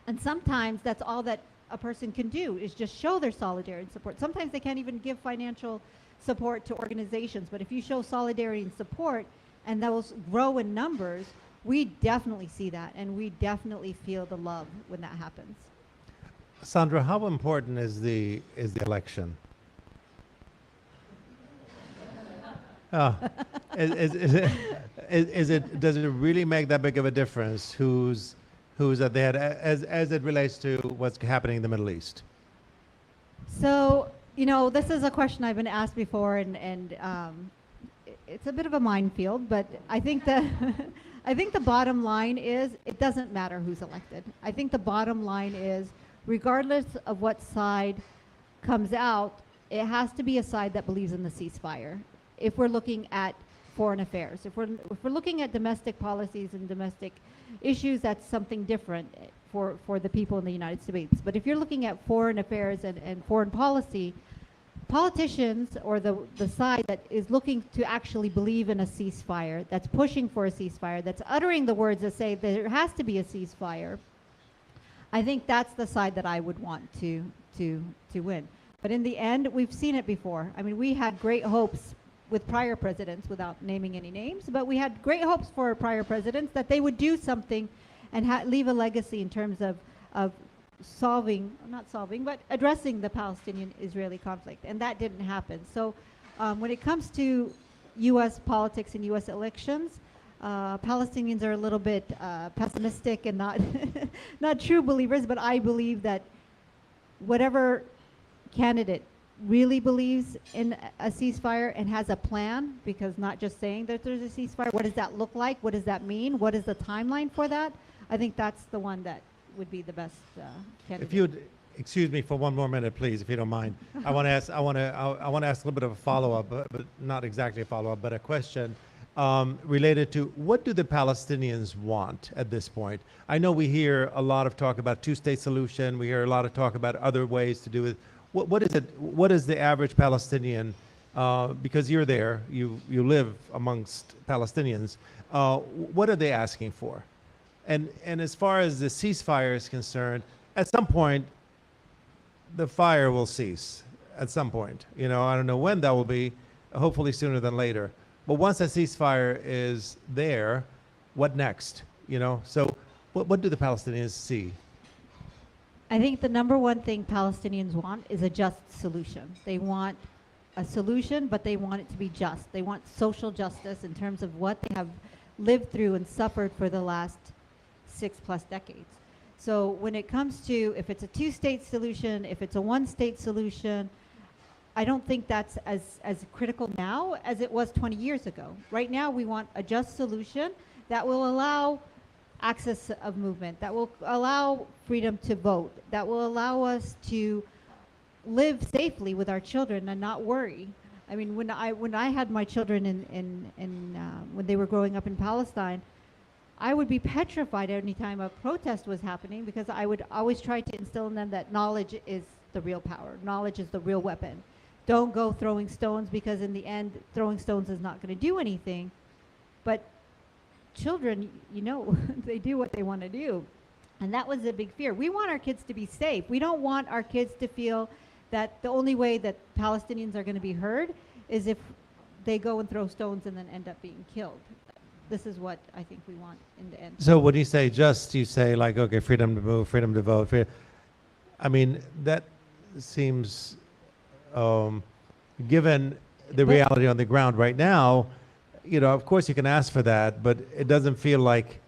And sometimes that's all that a person can do is just show their solidarity and support. Sometimes they can't even give financial support to organizations, but if you show solidarity and support and those grow in numbers, we definitely see that, and we definitely feel the love when that happens. Sandra, how important is the election? Does it really make that big of a difference who's at the head as it relates to what's happening in the Middle East? So, you know, this is a question I've been asked before, and it's a bit of a minefield, but I think that I think the bottom line is it doesn't matter who's elected. I think the bottom line is regardless of what side comes out, it has to be a side that believes in the ceasefire. If we're looking at foreign affairs, if we're looking at domestic policies and domestic issues, that's something different for the people in the United States. But if you're looking at foreign affairs and foreign policy, politicians or the side that is looking to actually believe in a ceasefire, that's pushing for a ceasefire, that's uttering the words that say there has to be a ceasefire, I think that's the side that I would want to win. But in the end, we've seen it before. I mean, we had great hopes with prior presidents, without naming any names, but we had great hopes for prior presidents that they would do something and leave a legacy in terms of but addressing the Palestinian-Israeli conflict, and that didn't happen. So when it comes to U.S. politics and U.S. elections, Palestinians are a little bit pessimistic and not not true believers, but I believe that whatever candidate really believes in a ceasefire and has a plan, because not just saying that there's a ceasefire, what does that look like? What does that mean? What is the timeline for that? I think that's the one that would be the best candidate. If you'd excuse me for one more minute, please, if you don't mind. I want to ask a little bit of a follow-up, but not exactly a follow-up, but a question related to what do the Palestinians want at this point? I know we hear a lot of talk about two-state solution. We hear a lot of talk about other ways to do it. What is it? What is the average Palestinian? Because you're there, you live amongst Palestinians. What are they asking for? And as far as the ceasefire is concerned, at some point, the fire will cease. At some point, you know, I don't know when that will be. Hopefully sooner than later. But once a ceasefire is there, what next? You know, so what do the Palestinians see? I think the number one thing Palestinians want is a just solution. They want a solution, but they want it to be just. They want social justice in terms of what they have lived through and suffered for the last 6+ decades. So when it comes to if it's a two-state solution, if it's a one-state solution, I don't think that's as critical now as it was 20 years ago. Right now, we want a just solution that will allow access of movement, that will allow freedom to vote, that will allow us to live safely with our children and not worry. I mean, when I had my children when they were growing up in Palestine, I would be petrified any time a protest was happening because I would always try to instill in them that knowledge is the real power. Knowledge is the real weapon. Don't go throwing stones because in the end, throwing stones is not going to do anything. But children, you know, they do what they want to do. And that was a big fear. We want our kids to be safe. We don't want our kids to feel that the only way that Palestinians are going to be heard is if they go and throw stones and then end up being killed. This is what I think we want in the end. So when you say just, you say like, okay, freedom to move, freedom to vote. I mean, that seems, given the reality on the ground right now, you know, of course you can ask for that, but it doesn't feel like,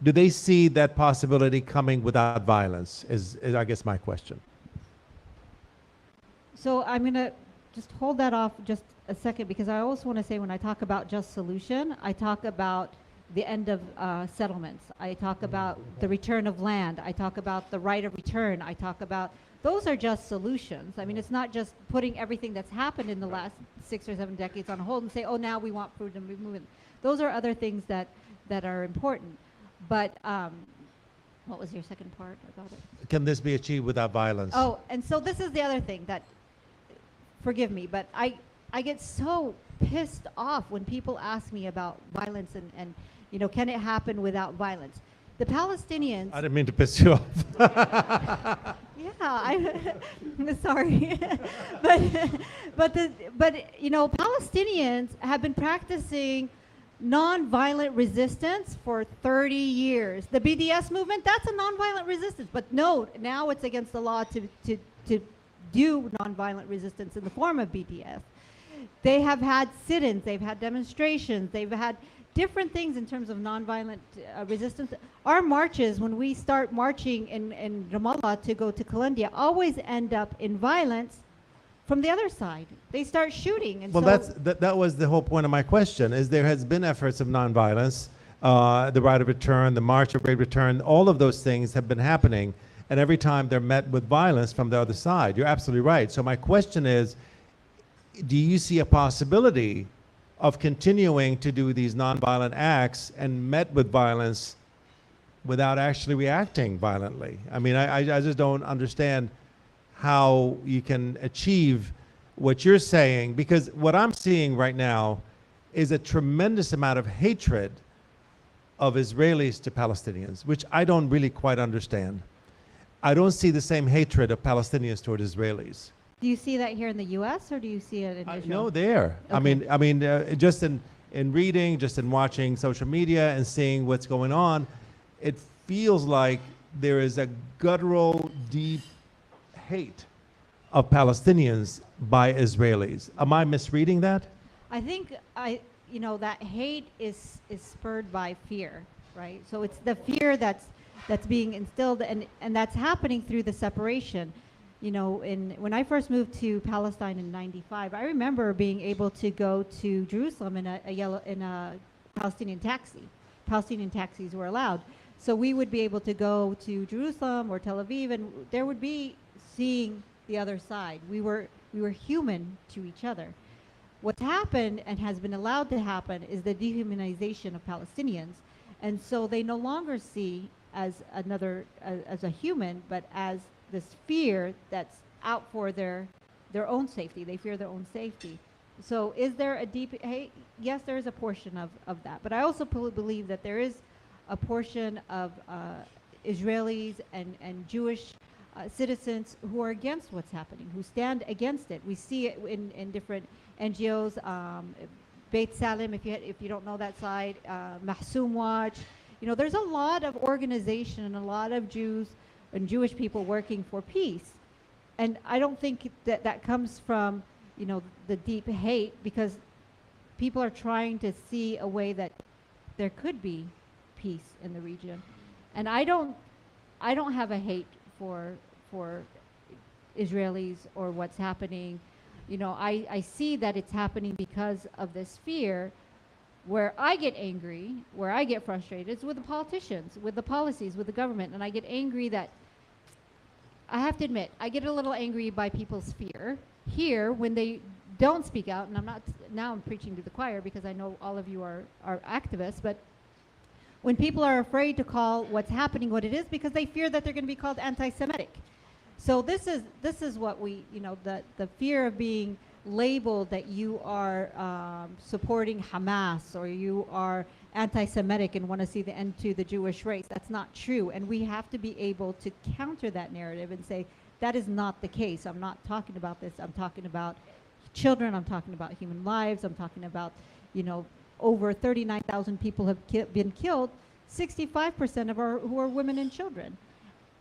do they see that possibility coming without violence is I guess my question. So I'm going to just hold that off just a second because I also want to say when I talk about just solution, I talk about the end of settlements. I talk about the return of land. I talk about the right of return. I talk about those are just solutions. I mean, it's not just putting everything that's happened in the last 6 or 7 decades on hold and say, oh, now we want freedom of movement. Those are other things that are important. But what was your second part about it? Can this be achieved without violence? Oh, and so this is the other thing that, forgive me, but I get so pissed off when people ask me about violence and you know, can it happen without violence? The Palestinians. I didn't mean to piss you off. Yeah, I'm sorry, but you know, Palestinians have been practicing nonviolent resistance for 30 years. The BDS movement, that's a nonviolent resistance, but no, now it's against the law to do nonviolent resistance in the form of BDS. They have had sit-ins, they've had demonstrations, they've had different things in terms of nonviolent resistance. Our marches, when we start marching in Ramallah to go to Colombia, always end up in violence from the other side. They start shooting. And Well, so that was the whole point of my question, is there has been efforts of nonviolence, the right of return, the March of Great Return, all of those things have been happening, and every time they're met with violence from the other side. You're absolutely right. So my question is, do you see a possibility of continuing to do these nonviolent acts and met with violence without actually reacting violently? I mean, I just don't understand how you can achieve what you're saying, because what I'm seeing right now is a tremendous amount of hatred of Israelis to Palestinians, which I don't really quite understand. I don't see the same hatred of Palestinians toward Israelis. do you see that here in the U.S. or do you see it in Israel? No, there. Okay. I mean, just in reading, just in watching social media and seeing what's going on, it feels like there is a guttural, deep hate of Palestinians by Israelis. Am I misreading that? I think you know, that hate is spurred by fear, right? So it's the fear that's being instilled, and that's happening through the separation. You know, when I first moved to Palestine in '95, I remember being able to go to Jerusalem in a Palestinian taxi. Palestinian taxis were allowed, so we would be able to go to Jerusalem or Tel Aviv, and there would be seeing the other side. We were human to each other. What's happened and has been allowed to happen is the dehumanization of Palestinians, and so they no longer see as as a human, but as this fear that's out for their own safety. They fear their own safety. So is there a deep hate? Yes, there is a portion of that, but I also believe that there is a portion of Israelis and Jewish citizens who are against what's happening, who stand against it. We see it in different NGOs, Beit Salim, if you don't know that side, Mahsoum Watch. You know, there's a lot of organization and a lot of Jews and Jewish people working for peace. And I don't think that that comes from, you know, the deep hate, because people are trying to see a way that there could be peace in the region. And I don't have a hate for Israelis or what's happening. You know, I see that it's happening because of this fear. Where I get angry, where I get frustrated, is with the politicians, with the policies, with the government. And I get angry that, I have to admit, I get a little angry by people's fear here when they don't speak out. And now I'm preaching to the choir, because I know all of you are activists, but when people are afraid to call what's happening what it is, because they fear that they're going to be called anti-Semitic. So this is what we, you know, the fear of being labeled that you are supporting Hamas, or you are anti-Semitic and want to see the end to the Jewish race. That's not true. And we have to be able to counter that narrative and say, that is not the case. I'm not talking about this. I'm talking about children. I'm talking about human lives. I'm talking about, you know, over 39,000 people have been killed. 65% of who are women and children.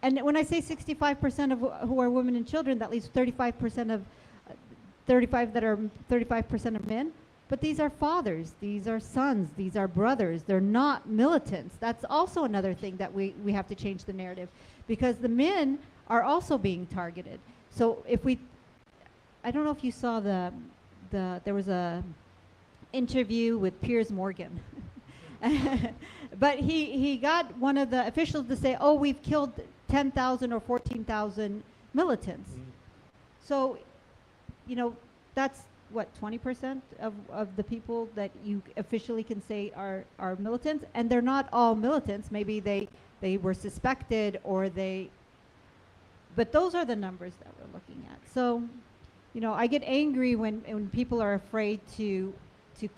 And when I say 65% of who are women and children, that leaves 35% of 35% of men. But these are fathers, these are sons, these are brothers. They're not militants. That's also another thing that we have to change the narrative, because the men are also being targeted. So I don't know if you saw there was a interview with Piers Morgan. But he got one of the officials to say, oh, we've killed 10,000 or 14,000 militants. So, you know, that's what, 20% of the people that you officially can say are militants, and they're not all militants. Maybe they were suspected, or but those are the numbers that we're looking at. So, you know, I get angry when people are afraid to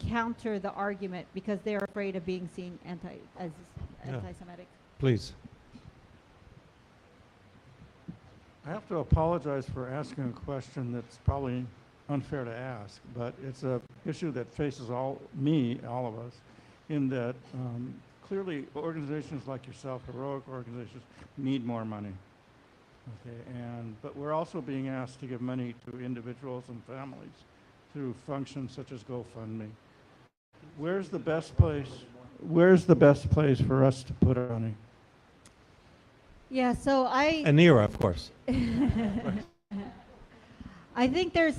counter the argument, because they're afraid of being seen anti-Semitic. Please. I have to apologize for asking a question that's probably unfair to ask, but it's an issue that faces all of us, in that clearly organizations like yourself, heroic organizations, need more money. Okay, but we're also being asked to give money to individuals and families through functions such as GoFundMe. Where's the best place for us to put our money? Yeah, so Anera, of course. I think there's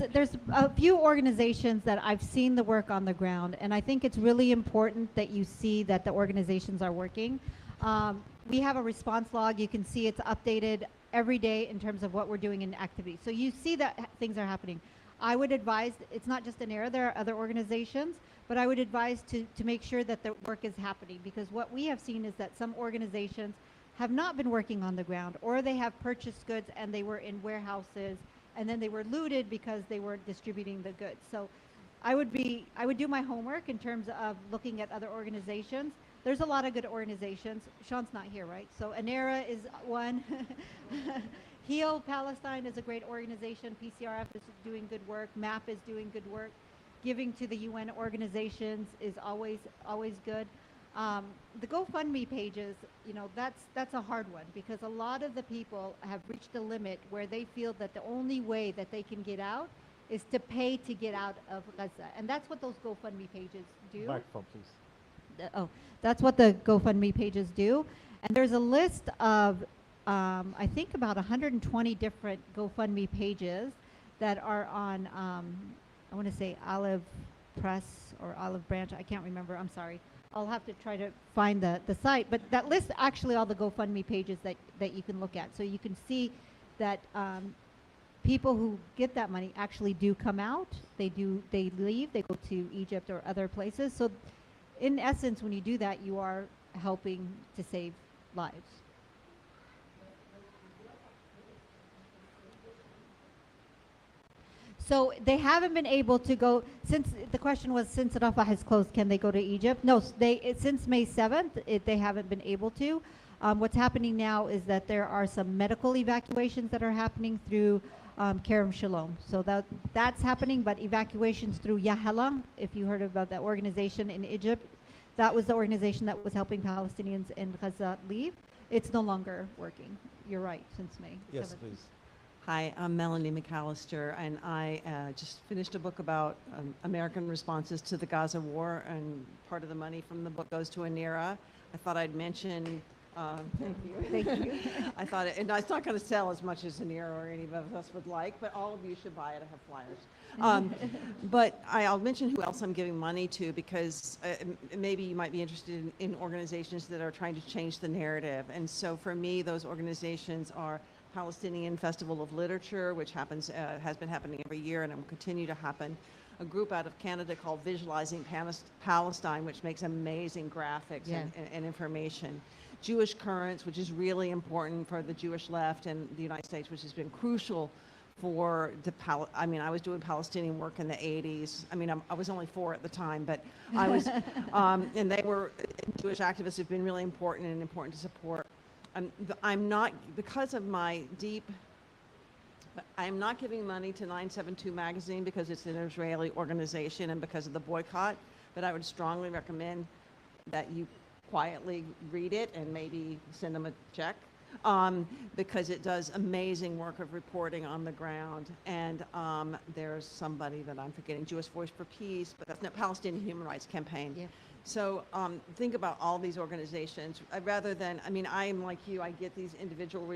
a few organizations that I've seen the work on the ground, and I think it's really important that you see that the organizations are working. We have a response log. You can see it's updated every day in terms of what we're doing in activity. So you see that things are happening. I would advise, it's not just Anera, there are other organizations, but I would advise to make sure that the work is happening, because what we have seen is that some organizations have not been working on the ground, or they have purchased goods and they were in warehouses, and then they were looted because they were distributing the goods. So I would do my homework in terms of looking at other organizations. There's a lot of good organizations. Sean's not here, right? So Anera is one. Heal Palestine is a great organization. PCRF is doing good work. MAP is doing good work. Giving to the UN organizations is always good. The GoFundMe pages, you know, that's a hard one, because a lot of the people have reached a limit where they feel that the only way that they can get out is to pay to get out of Gaza. And that's what those GoFundMe pages do. Microphone, please. That's what the GoFundMe pages do. And there's a list of, I think about 120 different GoFundMe pages that are on, I want to say Olive Press or Olive Branch. I can't remember. I'm sorry. I'll have to try to find the site. But that lists actually all the GoFundMe pages that you can look at. So you can see that people who get that money actually do come out. They leave. They go to Egypt or other places. So in essence, when you do that, you are helping to save lives. So they haven't been able to go, since the question was, since Rafah is closed, can they go to Egypt? No, since May 7th, they haven't been able to. What's happening now is that there are some medical evacuations that are happening through Kerem Shalom. So that's happening, but evacuations through Yahala, if you heard about that organization in Egypt, that was the organization that was helping Palestinians in Gaza leave. It's no longer working. You're right, since May 7th. Please. Hi, I'm Melanie McAllister, and I just finished a book about American responses to the Gaza war, and part of the money from the book goes to Anera. I thought I'd mention, thank you. Thank you. I thought, and it's not going to sell as much as Anera or any of us would like, but all of you should buy it. I have flyers. But I'll mention who else I'm giving money to, because maybe you might be interested in organizations that are trying to change the narrative. And so for me, those organizations are Palestinian Festival of Literature, which happens, has been happening every year and will continue to happen. A group out of Canada called Visualizing Palestine, which makes amazing graphics and information. Jewish Currents, which is really important for the Jewish left and the United States, which has been crucial for I was doing Palestinian work in the 80s. I was only 4 at the time, but I was, and they were, Jewish activists have been really important and important to support. I'm not, because of my I'm not giving money to 972 magazine because it's an Israeli organization and because of the boycott, but I would strongly recommend that you quietly read it and maybe send them a check, because it does amazing work of reporting on the ground. And there's somebody that I'm forgetting, Jewish Voice for Peace, but that's not Palestinian Human Rights Campaign. Yeah. So think about all these organizations rather than, I'm like you, I get these individual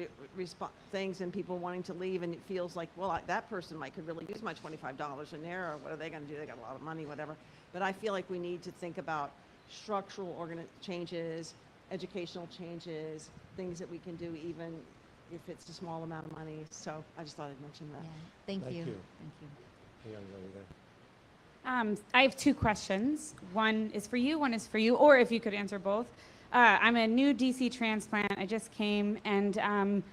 things and people wanting to leave, and it feels like, well, that person could really use my $25 in there, or what are they going to do? They got a lot of money, whatever. But I feel like we need to think about structural changes, educational changes, things that we can do even if it's a small amount of money. So I just thought I'd mention that. Yeah. Thank you. you. Thank you. The young lady there. I have 2 questions. One is for you, one is for you, or if you could answer both. I'm a new DC transplant. I just came, and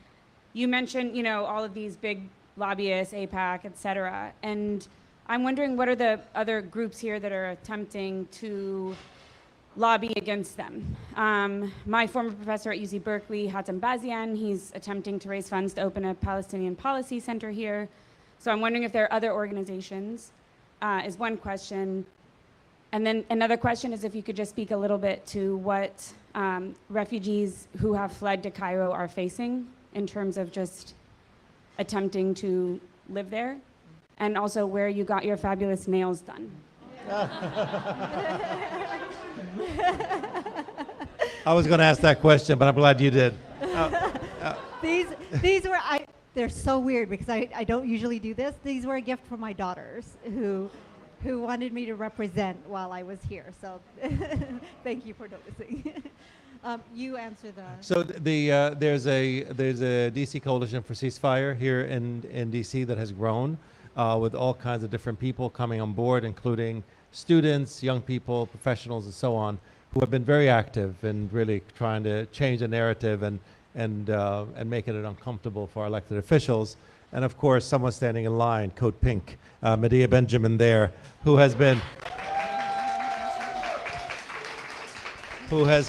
you mentioned, all of these big lobbyists, AIPAC, et cetera. And I'm wondering, what are the other groups here that are attempting to lobby against them? My former professor at UC Berkeley, Hatem Bazian, he's attempting to raise funds to open a Palestinian policy center here. So I'm wondering if there are other organizations. Is one question. And then another question is if you could just speak a little bit to what refugees who have fled to Cairo are facing in terms of just attempting to live there, and also where you got your fabulous nails done. I was going to ask that question, but I'm glad you did. These were, they're so weird because I don't usually do this. These were a gift from my daughters who wanted me to represent while I was here. So thank you for noticing. You answer the. So there's a DC Coalition for Ceasefire here in DC that has grown with all kinds of different people coming on board, including students, young people, professionals, and so on, who have been very active in really trying to change the narrative and making it uncomfortable for our elected officials. And of course, someone standing in line, Code Pink, Medea Benjamin there, who has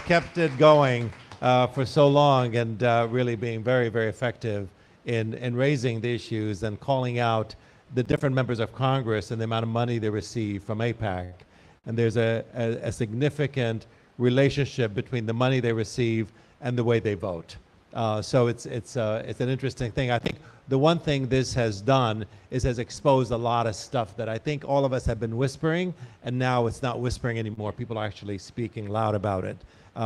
kept it going for so long, and really being very, very effective in raising the issues and calling out the different members of Congress and the amount of money they receive from AIPAC. And there's a significant relationship between the money they receive and the way they vote. So it's an interesting thing. I think the one thing this has done is has exposed a lot of stuff that I think all of us have been whispering, and now it's not whispering anymore. People are actually speaking loud about it.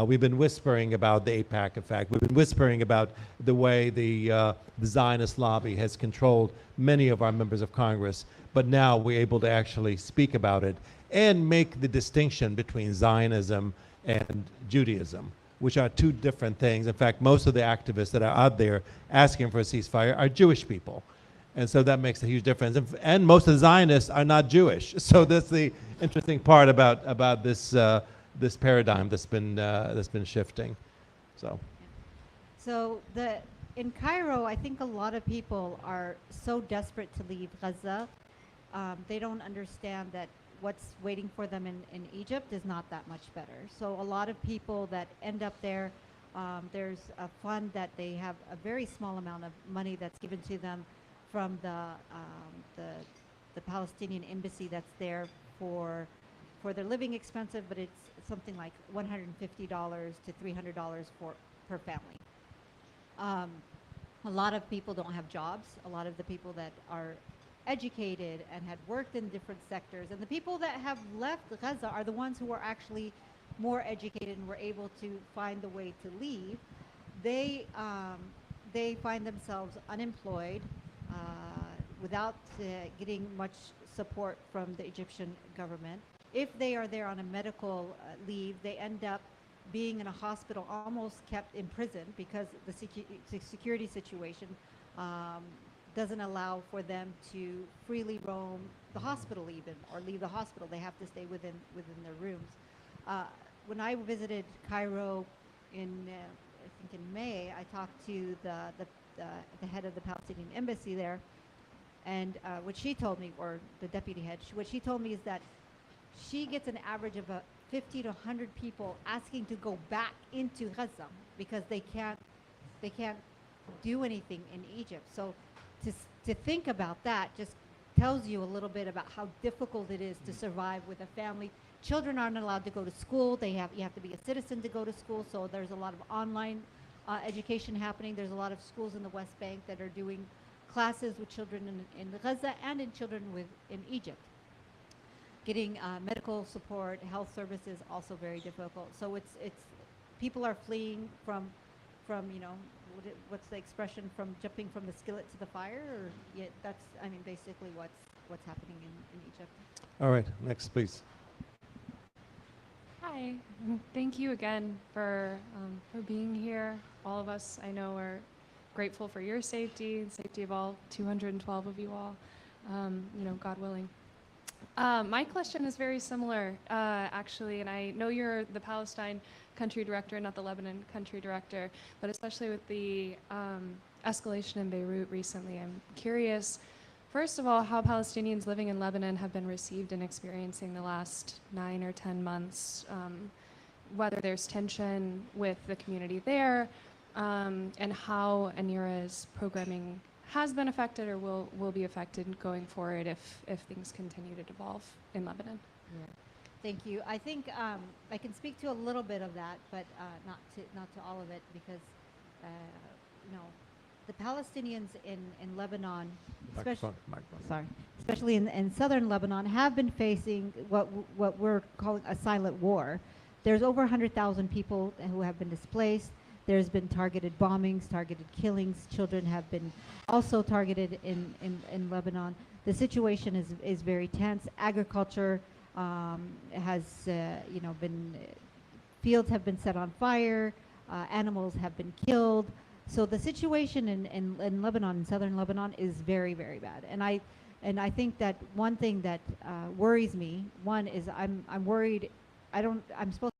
We've been whispering about the AIPAC effect. We've been whispering about the way the Zionist lobby has controlled many of our members of Congress, but now we're able to actually speak about it and make the distinction between Zionism and Judaism, which are 2 different things. In fact, most of the activists that are out there asking for a ceasefire are Jewish people. And so that makes a huge difference. And most of the Zionists are not Jewish. So that's the interesting part about this this paradigm that's been shifting. So in Cairo, I think a lot of people are so desperate to leave Gaza they don't understand that what's waiting for them in Egypt is not that much better. So a lot of people that end up there, there's a fund that they have a very small amount of money that's given to them from the Palestinian embassy that's there for their living expenses, but it's something like $150 to $300 per family. A lot of people don't have jobs. A lot of the people that are educated and had worked in different sectors, and the people that have left Gaza are the ones who are actually more educated and were able to find the way to leave. They find themselves unemployed without getting much support from the Egyptian government. If they are there on a medical leave, they end up being in a hospital, almost kept in prison, because the security situation doesn't allow for them to freely roam the hospital even, or leave the hospital. They have to stay within their rooms. When I visited Cairo I think in May, I talked to the head of the Palestinian embassy there, and what she told me, or the deputy head, what she told me is that she gets an average of 50 to 100 people asking to go back into Gaza because they can't do anything in Egypt. So to think about that just tells you a little bit about how difficult it is to survive with a family. Children aren't allowed to go to school. You have to be a citizen to go to school. So there's a lot of online education happening. There's a lot of schools in the West Bank that are doing classes with children in Gaza and in Egypt. Getting medical support, health services, also very difficult. So it's people are fleeing from what's the expression, from jumping from the skillet to the fire, or that's basically what's happening in Egypt. All right, next, please. Hi, thank you again for being here. All of us, I know, are grateful for your safety, the safety of all 212 of you all, God willing. My question is very similar, actually, and I know you're the Palestine country director, not the Lebanon country director, but especially with the escalation in Beirut recently, I'm curious, first of all, how Palestinians living in Lebanon have been received and experiencing the last 9 or 10 months, whether there's tension with the community there, and how Anera's programming has been affected or will be affected going forward if things continue to devolve in Lebanon. Yeah. Thank you. I think I can speak to a little bit of that, but not to all of it, because the Palestinians in Lebanon, especially in southern Lebanon, have been facing what we're calling a silent war. There's over 100,000 people who have been displaced. There's been targeted bombings, targeted killings. Children have been also targeted in Lebanon. The situation is very tense. Agriculture has been, fields have been set on fire, animals have been killed. So the situation in Lebanon, in southern Lebanon, is very, very bad. And I think that one thing that worries me, one is I'm worried. I'm supposed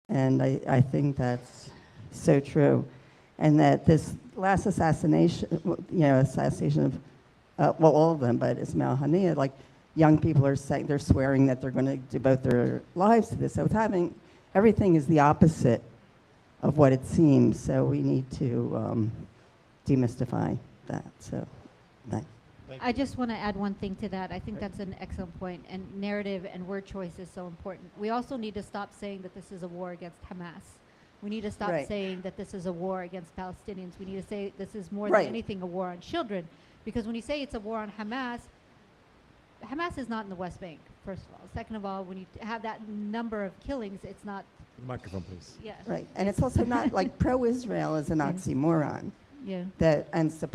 And I think that's so true. And that this last assassination, assassination of, well, all of them, but Ismail Haniyeh, like young people are saying, they're swearing that they're going to devote their lives to this. So everything is the opposite of what it seems. So we need to demystify that. So, thanks. I just want to add one thing to that. I think that's an excellent point, and narrative and word choice is so important. We also need to stop saying that this is a war against Hamas. We need to stop Right. saying that this is a war against Palestinians. We need to say this is more Right. than anything a war on children, because when you say it's a war on Hamas, Hamas is not in the West Bank, first of all. Second of all, when you have that number of killings, it's not, Microphone, please. yeah. Right. And it's also not like pro-Israel is an oxymoron. Yeah.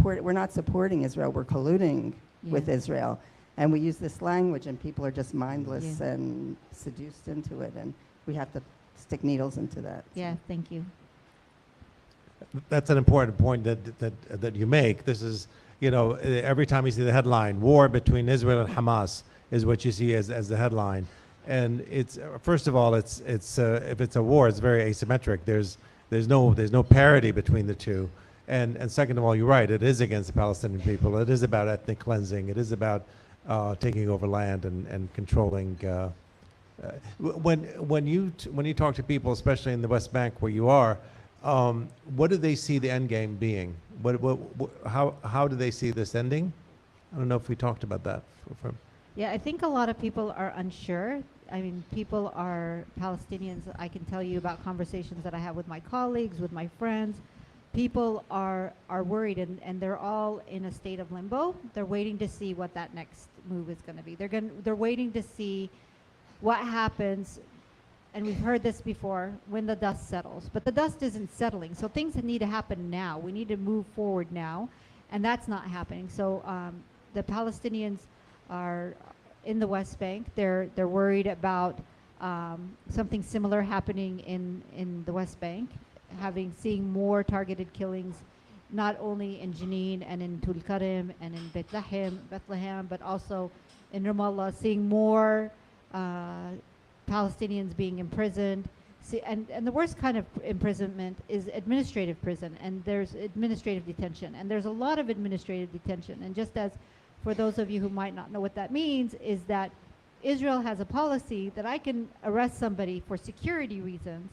We're not supporting Israel, we're colluding with Yeah. Israel. And we use this language and people are just mindless Yeah. and seduced into it, and we have to stick needles into that. Yeah, thank you. That's an important point that you make. This is, every time you see the headline, war between Israel and Hamas is what you see as the headline. And it's, first of all, it's if it's a war, it's very asymmetric. There's no parity between the two. And second of all, you're right, it is against the Palestinian people. It is about ethnic cleansing. It is about taking over land and controlling. When you talk to people, especially in the West Bank where you are, what do they see the end game being? How do they see this ending? I don't know if we talked about that. Yeah, I think a lot of people are unsure. I mean, people are Palestinians. I can tell you about conversations that I have with my colleagues, with my friends. People are worried, and they're all in a state of limbo. They're waiting to see what that next move is going to be. They're waiting to see what happens, and we've heard this before, when the dust settles. But the dust isn't settling, so things need to happen now. We need to move forward now, and that's not happening. So the Palestinians are in the West Bank. They're worried about something similar happening in the West Bank, seeing more targeted killings, not only in Jenin and in Tulkarem and in Bethlehem, but also in Ramallah, seeing more Palestinians being imprisoned. And the worst kind of imprisonment is administrative prison, and there's administrative detention, and there's a lot of administrative detention. And just as for those of you who might not know what that means, is that Israel has a policy that I can arrest somebody for security reasons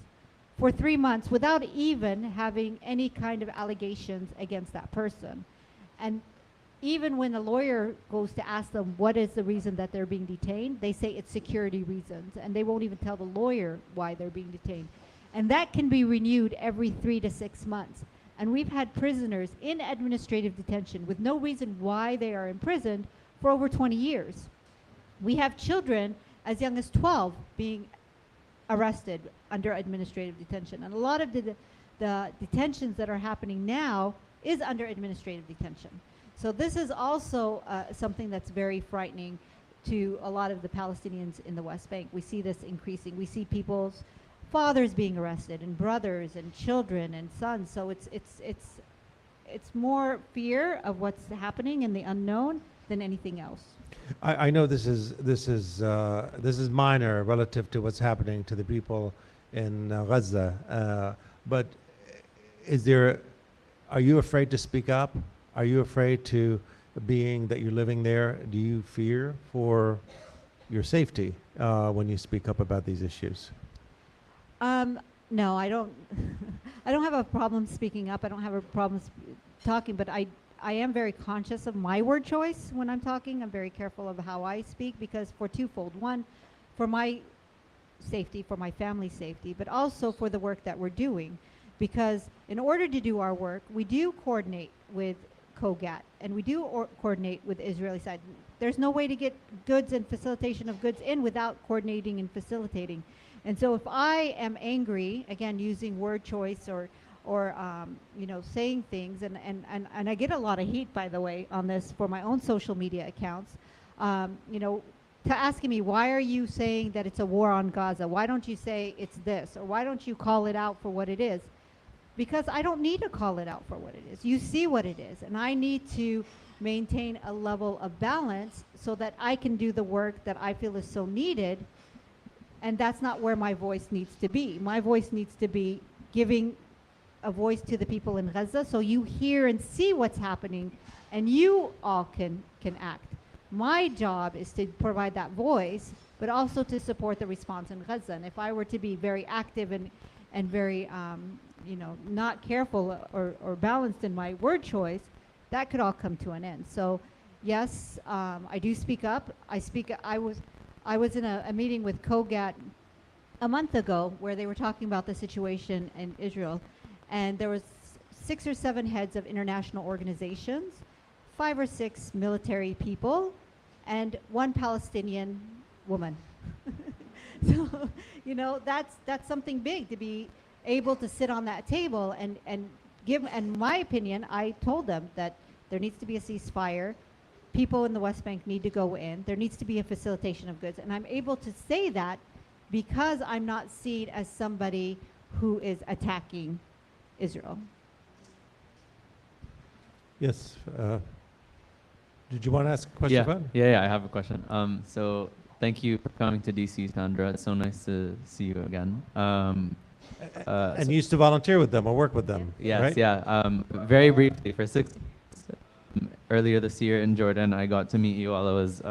for 3 months without even having any kind of allegations against that person. And even when a lawyer goes to ask them what is the reason that they're being detained, they say it's security reasons, and they won't even tell the lawyer why they're being detained. And that can be renewed every 3 to 6 months. And we've had prisoners in administrative detention with no reason why they are imprisoned for over 20 years. We have children as young as 12 being arrested under administrative detention. And a lot of the detentions that are happening now is under administrative detention. So this is also something that's very frightening to a lot of the Palestinians in the West Bank. We see this increasing. We see people's fathers being arrested, and brothers and children and sons. So it's more fear of what's happening in the unknown than anything else. I know this is minor relative to what's happening to the people in Gaza, but are you afraid to speak up? Are you afraid to, being that you're living there, do you fear for your safety when you speak up about these issues? No, I don't. I don't have a problem speaking up. I don't have a problem talking, but I am very conscious of my word choice when I'm talking. I'm very careful of how I speak, because for twofold. One, for my safety, for my family's safety, but also for the work that we're doing. Because in order to do our work, we do coordinate with COGAT, and we do coordinate with the Israeli side. There's no way to get goods and facilitation of goods in without coordinating and facilitating. And so if I am angry, again, using word choice or saying things, and I get a lot of heat, by the way, on this for my own social media accounts, to asking me, why are you saying that it's a war on Gaza? Why don't you say it's this? Or why don't you call it out for what it is? Because I don't need to call it out for what it is. You see what it is, and I need to maintain a level of balance so that I can do the work that I feel is so needed And that's not where my voice needs to be. My voice needs to be giving a voice to the people in Gaza so you hear and see what's happening and you all can act. My job is to provide that voice, but also to support the response in Gaza. And if I were to be very active and very, not careful or balanced in my word choice, that could all come to an end. So yes, I do speak up. I was in a meeting with COGAT a month ago where they were talking about the situation in Israel, and there was 6 or 7 heads of international organizations, 5 or 6 military people, and 1 Palestinian woman. So, that's something big to be able to sit on that table and give, in my opinion, I told them that there needs to be a ceasefire. People in the West Bank need to go in. There needs to be a facilitation of goods. And I'm able to say that because I'm not seen as somebody who is attacking Israel. Yes. Did you want to ask a question? Fun? Yeah, I have a question. So thank you for coming to DC, Sandra. It's so nice to see you again. And you used to volunteer with them or work with them, Yes, right? yeah. Very briefly, for 6 earlier this year in Jordan, I got to meet you while I was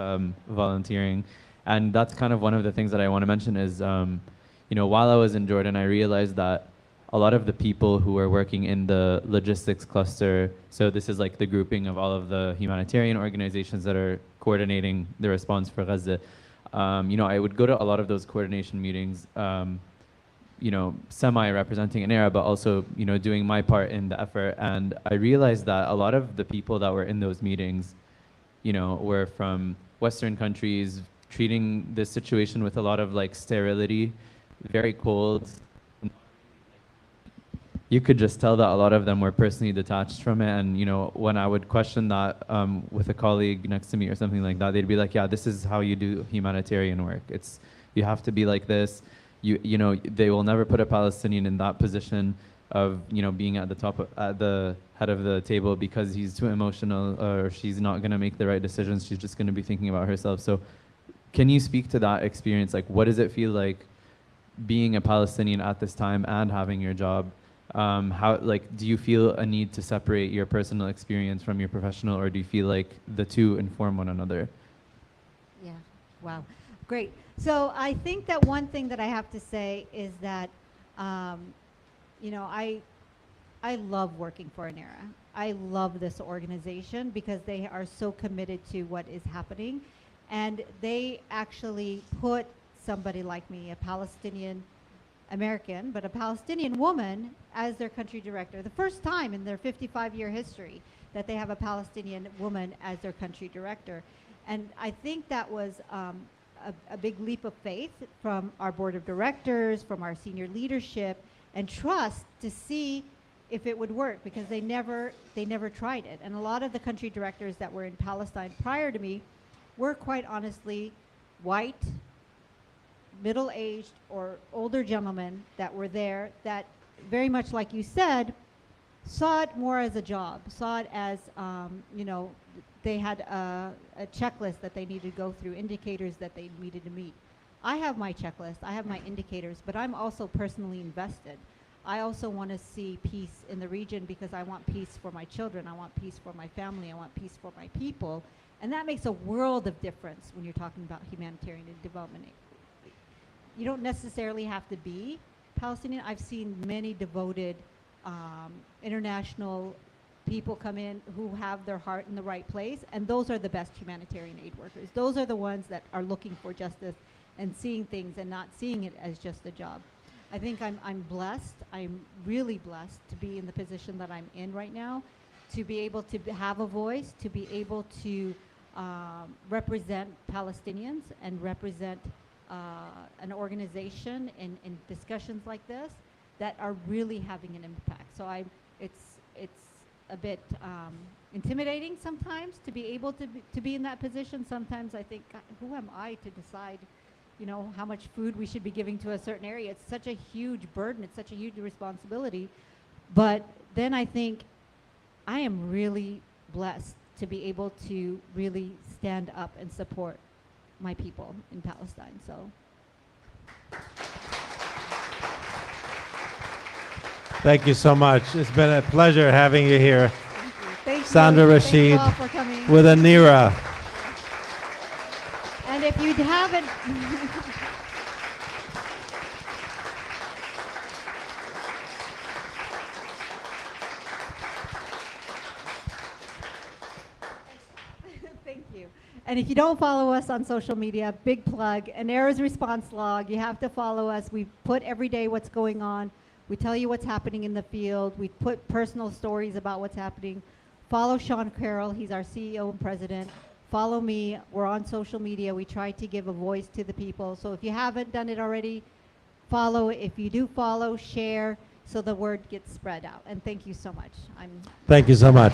volunteering. And that's kind of one of the things that I want to mention is, while I was in Jordan, I realized that a lot of the people who are working in the logistics cluster, so this is like the grouping of all of the humanitarian organizations that are coordinating the response for Gaza. I would go to a lot of those coordination meetings, semi-representing Anera, but also, doing my part in the effort. And I realized that a lot of the people that were in those meetings, were from Western countries, treating this situation with a lot of sterility, very cold. You could just tell that a lot of them were personally detached from it. And, when I would question that with a colleague next to me or something like that, they'd be like, yeah, this is how you do humanitarian work. You have to be like this. They will never put a Palestinian in that position of, being at the head of the table because he's too emotional or she's not going to make the right decisions. She's just going to be thinking about herself. So can you speak to that experience? What does it feel like being a Palestinian at this time and having your job? Do you feel a need to separate your personal experience from your professional, or do you feel like the two inform one another? Yeah, wow, great. So I think that one thing that I have to say is that, I love working for Anera. I love this organization because they are so committed to what is happening. And they actually put somebody like me, a Palestinian American, but a Palestinian woman, as their country director. The first time in their 55-year history that they have a Palestinian woman as their country director. And I think that was a big leap of faith from our board of directors, from our senior leadership, and trust to see if it would work, because they never tried it. And a lot of the country directors that were in Palestine prior to me were quite honestly white, middle-aged or older gentlemen that were there that, very much like you said, saw it more as a job, saw it as, they had a checklist that they needed to go through, indicators that they needed to meet. I have my checklist, I have my indicators, but I'm also personally invested. I also want to see peace in the region because I want peace for my children, I want peace for my family, I want peace for my people. And that makes a world of difference when you're talking about humanitarian and development. You don't necessarily have to be Palestinian. I've seen many devoted international people come in who have their heart in the right place, and those are the best humanitarian aid workers. Those are the ones that are looking for justice and seeing things and not seeing it as just a job. I think I'm blessed. I'm really blessed to be in the position that I'm in right now, to be able to have a voice, to be able to represent Palestinians and represent an organization in discussions like this that are really having an impact. So it's a bit intimidating sometimes to be able to be in that position. Sometimes I think, God, who am I to decide, how much food we should be giving to a certain area? It's such a huge burden. It's such a huge responsibility. But then I think I am really blessed to be able to really stand up and support my people in Palestine. So Thank you so much. It's been a pleasure having you here. Thank you. Sandra Thank you Rasheed all for coming. with Anera. And if you haven't, thank you. And if you don't follow us on social media, big plug, Anera's response log. You have to follow us. We put every day what's going on. We tell you what's happening in the field. We put personal stories about what's happening. Follow Sean Carroll. He's our CEO and president. Follow me. We're on social media. We try to give a voice to the people. So if you haven't done it already, follow. If you do follow, share so the word gets spread out. And thank you so much. Thank you so much.